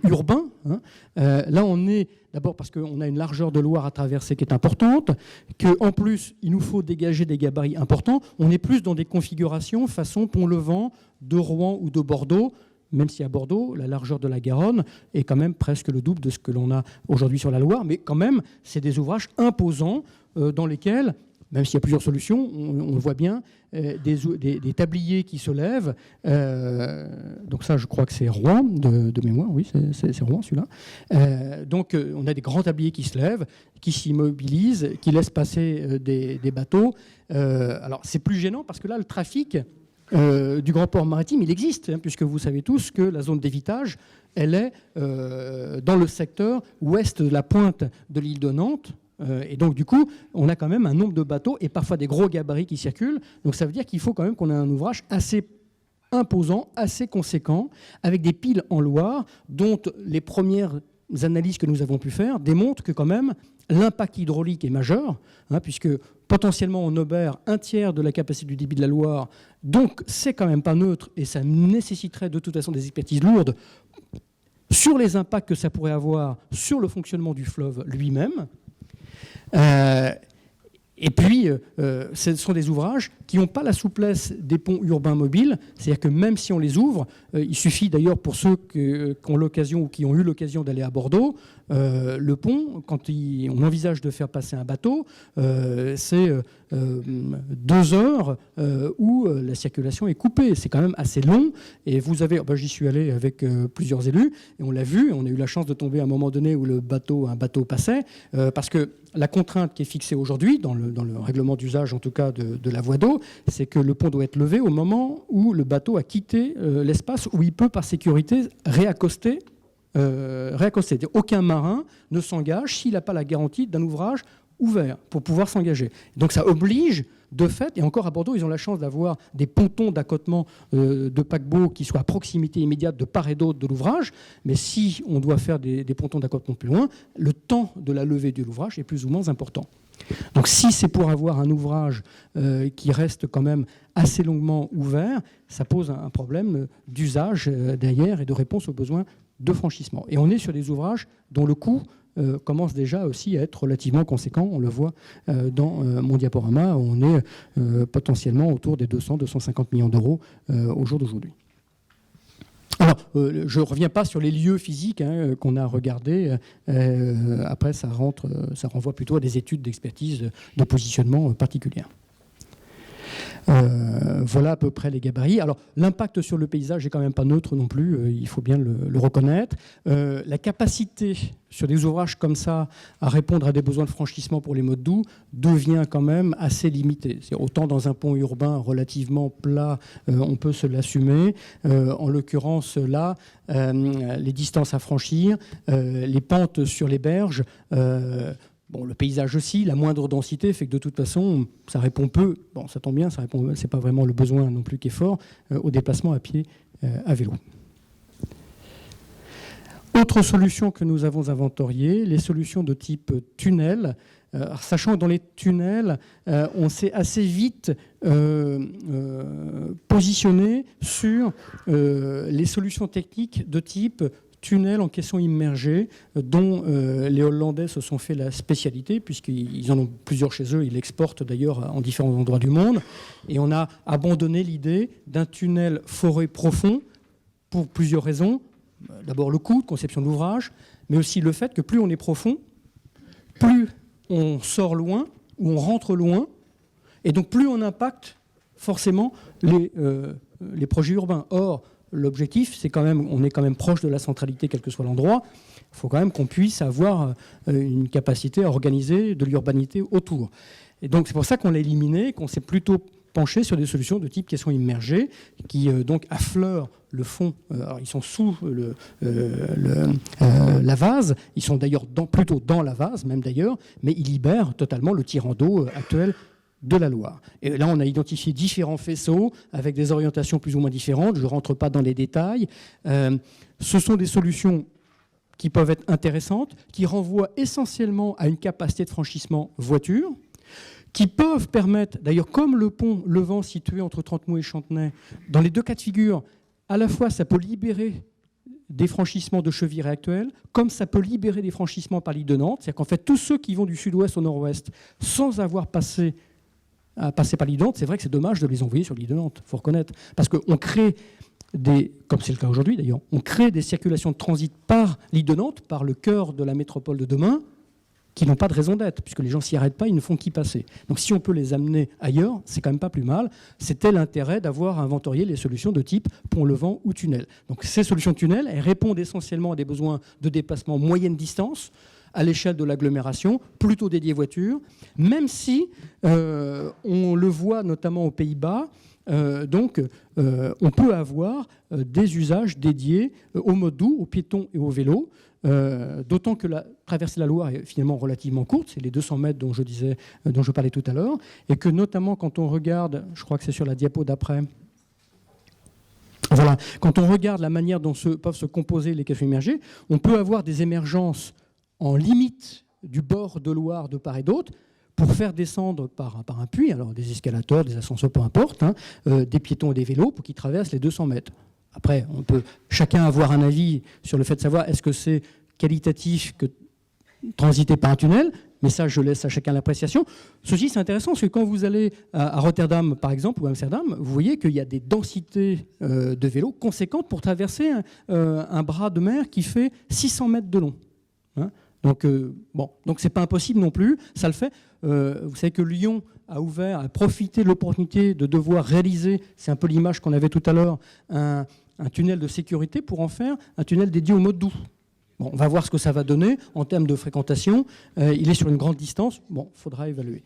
urbains. Hein. Là, on est d'abord parce qu'on a une largeur de Loire à traverser qui est importante, qu'en plus, il nous faut dégager des gabarits importants. On est plus dans des configurations façon pont levant de Rouen ou de Bordeaux, même si à Bordeaux, la largeur de la Garonne est quand même presque le double de ce que l'on a aujourd'hui sur la Loire. Mais quand même, c'est des ouvrages imposants dans lesquels, même s'il y a plusieurs solutions, on voit bien des tabliers qui se lèvent. Donc ça, je crois que c'est Rouen, de mémoire, oui, c'est Rouen celui-là. Donc on a des grands tabliers qui se lèvent, qui s'immobilisent, qui laissent passer des bateaux. Alors c'est plus gênant parce que là, le trafic du grand port maritime, il existe, hein, puisque vous savez tous que la zone d'évitage, elle est dans le secteur ouest de la pointe de l'île de Nantes. Et donc, du coup, on a quand même un nombre de bateaux et parfois des gros gabarits qui circulent. Donc, ça veut dire qu'il faut quand même qu'on ait un ouvrage assez imposant, assez conséquent, avec des piles en Loire, dont les premières analyses que nous avons pu faire démontrent que quand même l'impact hydraulique est majeur, hein, puisque potentiellement on obère un tiers de la capacité du débit de la Loire. Donc, c'est quand même pas neutre et ça nécessiterait de toute façon des expertises lourdes sur les impacts que ça pourrait avoir sur le fonctionnement du fleuve lui-même. Et puis, ce sont des ouvrages qui n'ont pas la souplesse des ponts urbains mobiles. C'est-à-dire que même si on les ouvre, il suffit d'ailleurs pour ceux qui ont l'occasion ou qui ont eu l'occasion d'aller à Bordeaux, le pont, quand on envisage de faire passer un bateau, c'est 2 heures où la circulation est coupée. C'est quand même assez long. Et vous avez, j'y suis allé avec plusieurs élus et on l'a vu. On a eu la chance de tomber à un moment donné où un bateau passait, parce que la contrainte qui est fixée aujourd'hui, dans le règlement d'usage en tout cas de la voie d'eau, c'est que le pont doit être levé au moment où le bateau a quitté l'espace où il peut par sécurité réaccoster. Aucun marin ne s'engage s'il n'a pas la garantie d'un ouvrage ouvert pour pouvoir s'engager. Donc ça oblige de fait, et encore à Bordeaux, ils ont la chance d'avoir des pontons d'accotement de paquebots qui soient à proximité immédiate de part et d'autre de l'ouvrage, mais si on doit faire des pontons d'accotement plus loin, le temps de la levée de l'ouvrage est plus ou moins important. Donc si c'est pour avoir un ouvrage qui reste quand même assez longuement ouvert, ça pose un problème d'usage derrière et de réponse aux besoins de franchissement. Et on est sur des ouvrages dont le coût commence déjà aussi à être relativement conséquent. On le voit dans mon diaporama, on est potentiellement autour des 200-250 millions d'euros au jour d'aujourd'hui. Alors, je ne reviens pas sur les lieux physiques qu'on a regardés. Après, ça renvoie plutôt à des études d'expertise de positionnement particulières. Voilà à peu près les gabarits. Alors, l'impact sur le paysage n'est quand même pas neutre non plus, il faut bien le reconnaître. La capacité sur des ouvrages comme ça à répondre à des besoins de franchissement pour les modes doux devient quand même assez limitée. Autant dans un pont urbain relativement plat, on peut se l'assumer. En l'occurrence, là, les distances à franchir, les pentes sur les berges, bon, le paysage aussi, la moindre densité fait que de toute façon, ça répond peu. Bon, ça tombe bien, c'est pas vraiment le besoin non plus qui est fort au déplacement à pied, à vélo. Autre solution que nous avons inventoriée, les solutions de type tunnel. Sachant que dans les tunnels, on s'est assez vite positionné sur les solutions techniques de type tunnels en caisson immergée, dont les Hollandais se sont fait la spécialité, puisqu'ils en ont plusieurs chez eux, ils l'exportent d'ailleurs en différents endroits du monde. Et on a abandonné l'idée d'un tunnel forêt profond pour plusieurs raisons. D'abord le coût de conception de l'ouvrage, mais aussi le fait que plus on est profond, plus on sort loin, ou on rentre loin, et donc plus on impacte forcément les projets urbains. Or, l'objectif, c'est quand même, on est quand même proche de la centralité, quel que soit l'endroit. Il faut quand même qu'on puisse avoir une capacité à organiser de l'urbanité autour. Et donc c'est pour ça qu'on l'a éliminé, qu'on s'est plutôt penché sur des solutions de type caisson immergée, qui donc affleurent le fond. Alors, ils sont sous la vase, ils sont d'ailleurs plutôt dans la vase, même d'ailleurs, mais ils libèrent totalement le tirant d'eau actuel de la Loire. Et là, on a identifié différents faisceaux avec des orientations plus ou moins différentes. Je ne rentre pas dans les détails. Ce sont des solutions qui peuvent être intéressantes, qui renvoient essentiellement à une capacité de franchissement voiture, qui peuvent permettre, d'ailleurs comme le pont Levant situé entre Trentemoux et Chantenay, dans les deux cas de figure, à la fois ça peut libérer des franchissements de Cheviré actuels, comme ça peut libérer des franchissements par l'île de Nantes. C'est-à-dire qu'en fait, tous ceux qui vont du sud-ouest au nord-ouest sans avoir passé par l'île de Nantes, c'est vrai que c'est dommage de les envoyer sur l'île de Nantes, il faut reconnaître. Parce qu'on crée comme c'est le cas aujourd'hui d'ailleurs, on crée des circulations de transit par l'île de Nantes, par le cœur de la métropole de demain, qui n'ont pas de raison d'être, puisque les gens s'y arrêtent pas, ils ne font qu'y passer. Donc si on peut les amener ailleurs, c'est quand même pas plus mal. C'était l'intérêt d'avoir inventorié les solutions de type pont-levant ou tunnel. Donc ces solutions de tunnel, elles répondent essentiellement à des besoins de déplacement moyenne distance, à l'échelle de l'agglomération, plutôt dédiées voitures, même si on le voit notamment aux Pays-Bas, on peut avoir des usages dédiés aux modes doux, aux piétons et aux vélos, d'autant que la traversée de la Loire est finalement relativement courte, c'est les 200 mètres dont je parlais tout à l'heure, et que notamment quand on regarde, je crois que c'est sur la diapo d'après, voilà, quand on regarde la manière dont peuvent se composer les caissons immergés, on peut avoir des émergences en limite du bord de Loire de part et d'autre, pour faire descendre par un puits, alors des escalators, des ascenseurs, peu importe, des piétons et des vélos pour qu'ils traversent les 200 mètres. Après, on peut chacun avoir un avis sur le fait de savoir est-ce que c'est qualitatif que transiter par un tunnel, mais ça, je laisse à chacun l'appréciation. Ceci, c'est intéressant, parce que quand vous allez à Rotterdam, par exemple, ou à Amsterdam, vous voyez qu'il y a des densités de vélos conséquentes pour traverser un bras de mer qui fait 600 mètres de long. Donc c'est pas impossible non plus, ça le fait. Vous savez que Lyon a profité de l'opportunité de devoir réaliser, c'est un peu l'image qu'on avait tout à l'heure, un tunnel de sécurité pour en faire un tunnel dédié au mode doux. Bon, on va voir ce que ça va donner en termes de fréquentation. Il est sur une grande distance. Bon, il faudra évaluer.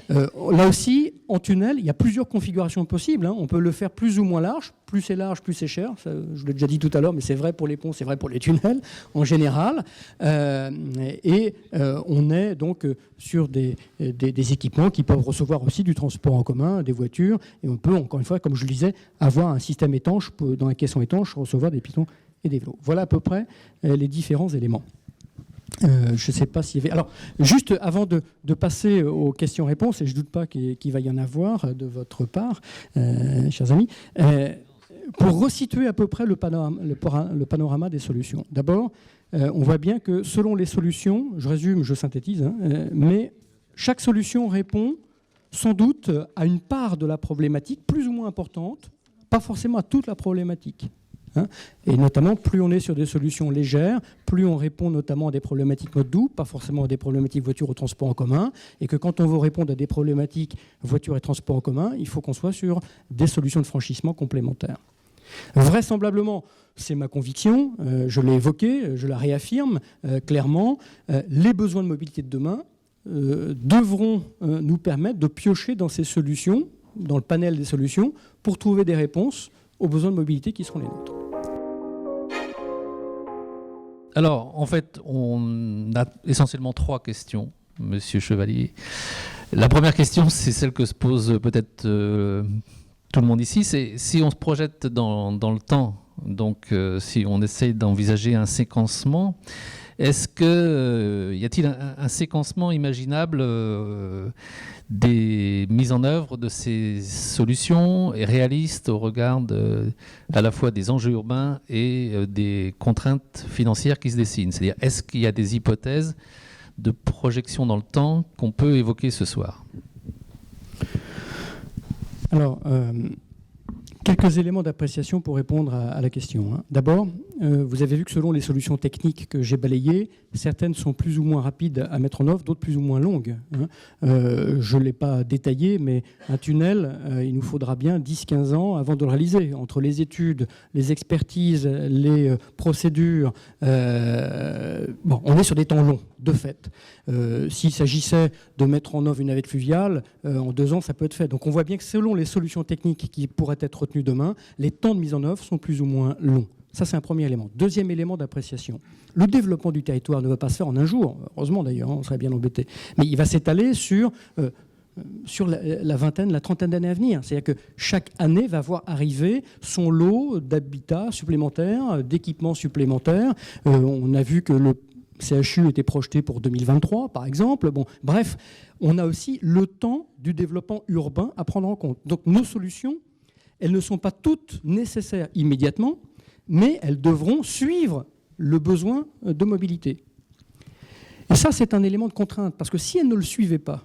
Là aussi, en tunnel, il y a plusieurs configurations possibles. On peut le faire plus ou moins large. Plus c'est large, plus c'est cher. Ça, je l'ai déjà dit tout à l'heure, mais c'est vrai pour les ponts, c'est vrai pour les tunnels en général. On est donc sur des équipements qui peuvent recevoir aussi du transport en commun, des voitures. Et on peut, encore une fois, comme je le disais, avoir un système étanche, dans un caisson étanche, recevoir des piétons et des vélos. Voilà à peu près les différents éléments. Je ne sais pas s'il y avait... Alors, juste avant de passer aux questions-réponses, et je ne doute pas qu'il va y en avoir de votre part, chers amis, pour resituer à peu près le panorama des solutions. D'abord, on voit bien que selon les solutions, je résume, je synthétise, mais chaque solution répond sans doute à une part de la problématique plus ou moins importante, pas forcément à toute la problématique. hein. Et notamment, plus on est sur des solutions légères, plus on répond notamment à des problématiques mode doux, pas forcément à des problématiques voiture ou transport en commun, et que quand on veut répondre à des problématiques voiture et transport en commun, il faut qu'on soit sur des solutions de franchissement complémentaires. Vraisemblablement, c'est ma conviction, je l'ai évoqué, je la réaffirme clairement, les besoins de mobilité de demain devront nous permettre de piocher dans ces solutions, dans le panel des solutions, pour trouver des réponses aux besoins de mobilité qui seront les nôtres. Alors, en fait, on a essentiellement 3 questions, Monsieur Chevalier. La première question, c'est celle que se pose peut-être tout le monde ici, c'est si on se projette dans le temps, donc si on essaye d'envisager un séquencement, est-ce que y a-t-il un séquencement imaginable des mises en œuvre de ces solutions et réalistes au regard à la fois des enjeux urbains et des contraintes financières qui se dessinent? C'est-à-dire, est-ce qu'il y a des hypothèses de projection dans le temps qu'on peut évoquer ce soir? Alors, quelques éléments d'appréciation pour répondre à la question, hein. D'abord, vous avez vu que selon les solutions techniques que j'ai balayées, certaines sont plus ou moins rapides à mettre en œuvre, d'autres plus ou moins longues, hein. Je ne l'ai pas détaillé, mais un tunnel, il nous faudra bien 10-15 ans avant de le réaliser. Entre les études, les expertises, les procédures, on est sur des temps longs, de fait. S'il s'agissait de mettre en œuvre une navette fluviale, en 2 ans, ça peut être fait. Donc on voit bien que selon les solutions techniques qui pourraient être retenues demain, les temps de mise en œuvre sont plus ou moins longs. Ça, c'est un premier élément. Deuxième élément d'appréciation. Le développement du territoire ne va pas se faire en un jour. Heureusement, d'ailleurs, on serait bien embêté. Mais il va s'étaler sur la vingtaine, la trentaine d'années à venir. C'est-à-dire que chaque année va voir arriver son lot d'habitats supplémentaires, d'équipements supplémentaires. On a vu que le CHU était projeté pour 2023, par exemple. Bon, bref, on a aussi le temps du développement urbain à prendre en compte. Donc nos solutions, elles ne sont pas toutes nécessaires immédiatement, mais elles devront suivre le besoin de mobilité. Et ça, c'est un élément de contrainte, parce que si elles ne le suivaient pas,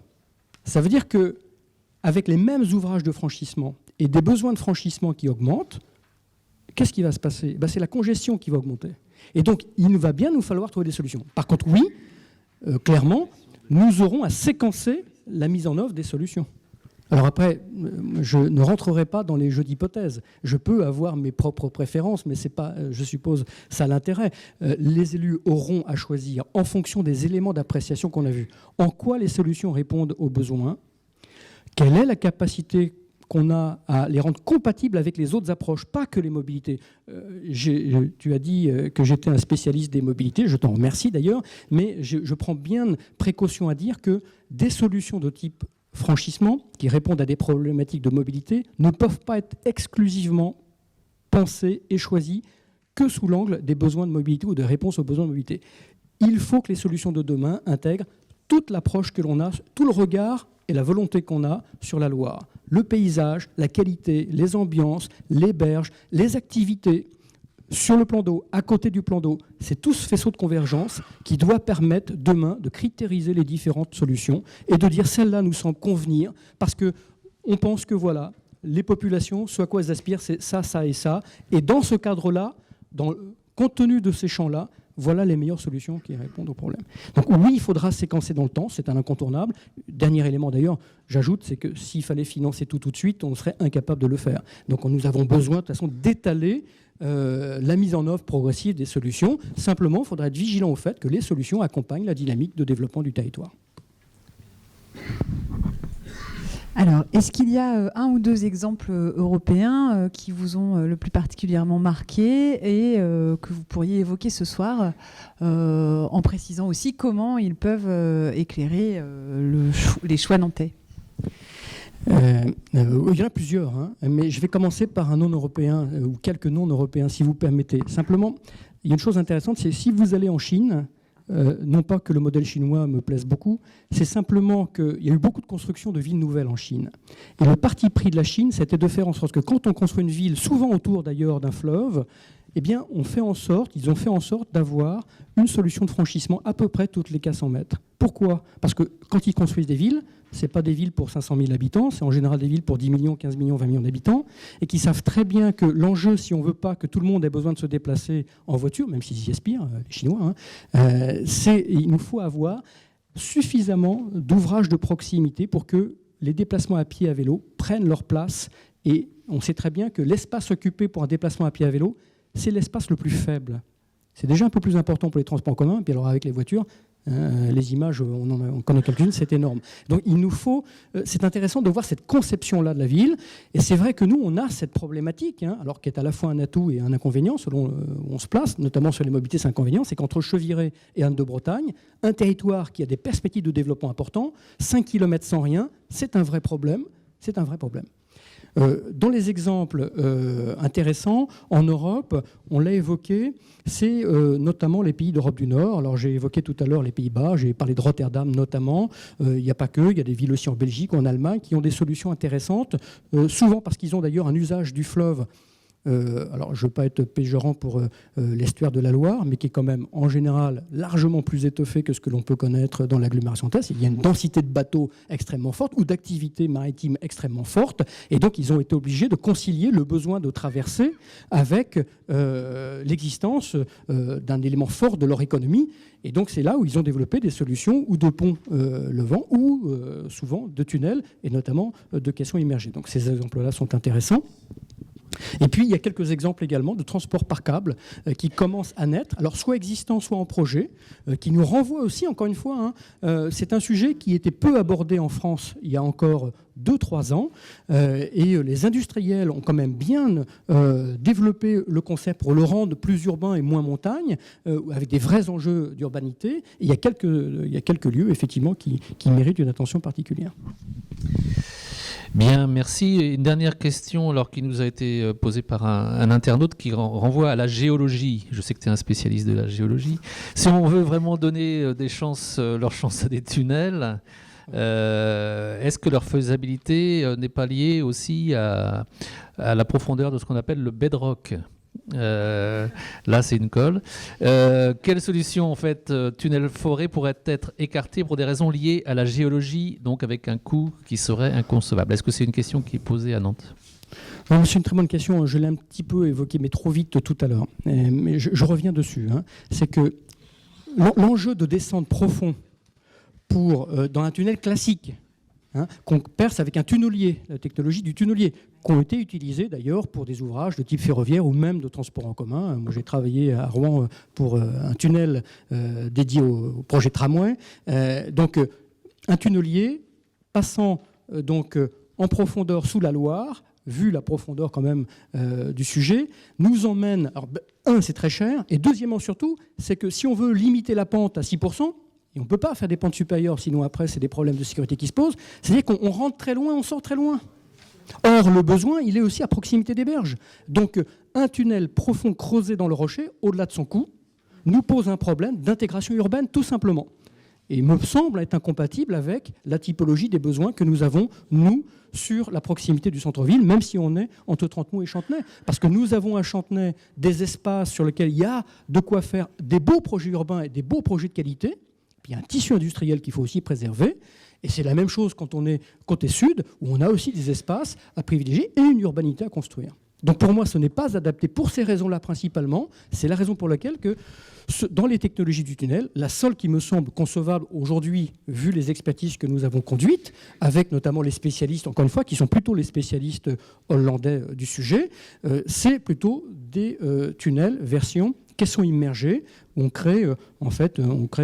ça veut dire qu'avec les mêmes ouvrages de franchissement et des besoins de franchissement qui augmentent, qu'est-ce qui va se passer? C'est la congestion qui va augmenter. Et donc, il va bien nous falloir trouver des solutions. Par contre, oui, clairement, nous aurons à séquencer la mise en œuvre des solutions. Alors après, je ne rentrerai pas dans les jeux d'hypothèses. Je peux avoir mes propres préférences, mais ce n'est pas, je suppose, ça l'intérêt. Les élus auront à choisir en fonction des éléments d'appréciation qu'on a vus. En quoi les solutions répondent aux besoins? Quelle est la capacité qu'on a à les rendre compatibles avec les autres approches, pas que les mobilités. Tu as dit que j'étais un spécialiste des mobilités, je t'en remercie d'ailleurs, mais je prends bien précaution à dire que des solutions de type franchissement, qui répondent à des problématiques de mobilité, ne peuvent pas être exclusivement pensées et choisies que sous l'angle des besoins de mobilité ou de réponse aux besoins de mobilité. Il faut que les solutions de demain intègrent toute l'approche que l'on a, tout le regard et la volonté qu'on a sur la Loire. Le paysage, la qualité, les ambiances, les berges, les activités sur le plan d'eau, à côté du plan d'eau. C'est tout ce faisceau de convergence qui doit permettre demain de critériser les différentes solutions et de dire celle-là nous semble convenir parce qu'on pense que voilà, les populations, ce à quoi elles aspirent, c'est ça, ça et ça. Et dans ce cadre-là, compte tenu de ces champs-là, voilà les meilleures solutions qui répondent aux problèmes. Donc oui, il faudra séquencer dans le temps, c'est un incontournable. Dernier élément d'ailleurs, j'ajoute, c'est que s'il fallait financer tout de suite, on serait incapable de le faire. Donc nous avons besoin de toute façon d'étaler la mise en œuvre progressive des solutions. Simplement, il faudra être vigilant au fait que les solutions accompagnent la dynamique de développement du territoire. Alors, est-ce qu'il y a un ou deux exemples européens qui vous ont le plus particulièrement marqué et que vous pourriez évoquer ce soir en précisant aussi comment ils peuvent éclairer les choix nantais? Il y en a plusieurs, hein, mais je vais commencer par un non-européen ou quelques non-européens, si vous permettez. Simplement, il y a une chose intéressante, c'est si vous allez en Chine, non pas que le modèle chinois me plaise beaucoup, c'est simplement qu'il y a eu beaucoup de construction de villes nouvelles en Chine. Et le parti pris de la Chine, c'était de faire en sorte que quand on construit une ville, souvent autour d'ailleurs d'un fleuve, eh bien, ils ont fait en sorte d'avoir une solution de franchissement à peu près toutes les 400 mètres. Pourquoi ? Parce que quand ils construisent des villes, ce n'est pas des villes pour 500 000 habitants, c'est en général des villes pour 10 millions, 15 millions, 20 millions d'habitants, et qui savent très bien que l'enjeu, si on ne veut pas que tout le monde ait besoin de se déplacer en voiture, même s'ils y aspirent, les Chinois, il nous faut avoir suffisamment d'ouvrages de proximité pour que les déplacements à pied et à vélo prennent leur place. Et on sait très bien que l'espace occupé pour un déplacement à pied et à vélo, c'est l'espace le plus faible. C'est déjà un peu plus important pour les transports en commun, et puis alors avec les voitures, les images, on connaît quelques-unes, c'est énorme. Donc il nous faut, c'est intéressant de voir cette conception-là de la ville, et c'est vrai que nous, on a cette problématique, alors qui est à la fois un atout et un inconvénient, selon où on se place, notamment sur les mobilités, c'est un inconvénient, c'est qu'entre Cheviré et Anne de Bretagne, un territoire qui a des perspectives de développement importantes, 5 km sans rien, c'est un vrai problème, c'est un vrai problème. Dans les exemples intéressants, en Europe, on l'a évoqué, c'est notamment les pays d'Europe du Nord. Alors j'ai évoqué tout à l'heure les Pays-Bas, j'ai parlé de Rotterdam notamment. Il n'y a pas que, il y a des villes aussi en Belgique ou en Allemagne qui ont des solutions intéressantes, souvent parce qu'ils ont d'ailleurs un usage du fleuve. Alors, je ne veux pas être péjorant pour l'estuaire de la Loire, mais qui est quand même, en général, largement plus étoffé que ce que l'on peut connaître dans l'agglomération de Tess. Il y a une densité de bateaux extrêmement forte ou d'activités maritimes extrêmement fortes. Et donc, ils ont été obligés de concilier le besoin de traverser avec l'existence d'un élément fort de leur économie. Et donc, c'est là où ils ont développé des solutions ou de ponts levants ou souvent de tunnels et notamment de caissons immergés. Donc, ces exemples-là sont intéressants. Et puis, il y a quelques exemples également de transport par câble qui commencent à naître, alors soit existants, soit en projet, qui nous renvoient aussi, encore une fois, c'est un sujet qui était peu abordé en France il y a encore 2-3 ans, et les industriels ont quand même bien développé le concept pour le rendre plus urbain et moins montagne, avec des vrais enjeux d'urbanité. Et il y a quelques lieux, effectivement, qui méritent une attention particulière. Bien, merci. Une dernière question alors, qui nous a été posée par un internaute qui renvoie à la géologie. Je sais que tu es un spécialiste de la géologie. Si on veut vraiment donner leur chance à des tunnels, est-ce que leur faisabilité n'est pas liée aussi à la profondeur de ce qu'on appelle le bedrock ? Là, c'est une colle. Quelle solution, en fait, tunnel forêt pourrait être écartée pour des raisons liées à la géologie, donc avec un coût qui serait inconcevable ? Est-ce que c'est une question qui est posée à Nantes ? Non, c'est une très bonne question. Je l'ai un petit peu évoqué, mais trop vite tout à l'heure. Mais je reviens dessus. C'est que l'enjeu de descente profond dans un tunnel classique, qu'on perce avec un tunnelier, la technologie du tunnelier, qui ont été utilisés d'ailleurs pour des ouvrages de type ferroviaire ou même de transport en commun. Moi, j'ai travaillé à Rouen pour un tunnel dédié au projet tramway. Donc, un tunnelier passant en profondeur sous la Loire, vu la profondeur quand même du sujet, nous emmène... Alors, c'est très cher, et deuxièmement surtout, c'est que si on veut limiter la pente à 6%, et on ne peut pas faire des pentes supérieures, sinon après, c'est des problèmes de sécurité qui se posent. C'est-à-dire qu'on rentre très loin, on sort très loin. Or, le besoin, il est aussi à proximité des berges. Donc, un tunnel profond creusé dans le rocher, au-delà de son coût, nous pose un problème d'intégration urbaine, tout simplement. Et me semble être incompatible avec la typologie des besoins que nous avons, nous, sur la proximité du centre-ville, même si on est entre Trentemoult et Chantenay. Parce que nous avons à Chantenay des espaces sur lesquels il y a de quoi faire des beaux projets urbains et des beaux projets de qualité. Puis il y a un tissu industriel qu'il faut aussi préserver. Et c'est la même chose quand on est côté sud, où on a aussi des espaces à privilégier et une urbanité à construire. Donc pour moi, ce n'est pas adapté pour ces raisons-là principalement. C'est la raison pour laquelle dans les technologies du tunnel, la seule qui me semble concevable aujourd'hui, vu les expertises que nous avons conduites, avec notamment les spécialistes, encore une fois, qui sont plutôt les spécialistes hollandais du sujet, c'est plutôt des tunnels version caissons immergés, où on crée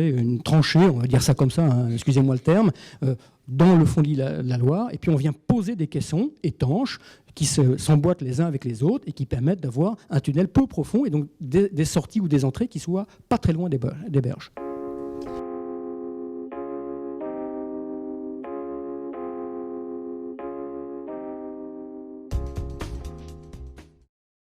une tranchée, on va dire ça comme ça, excusez-moi le terme, dans le fond de la Loire, et puis on vient poser des caissons étanches qui s'emboîtent les uns avec les autres et qui permettent d'avoir un tunnel peu profond et donc des sorties ou des entrées qui soient pas très loin des berges.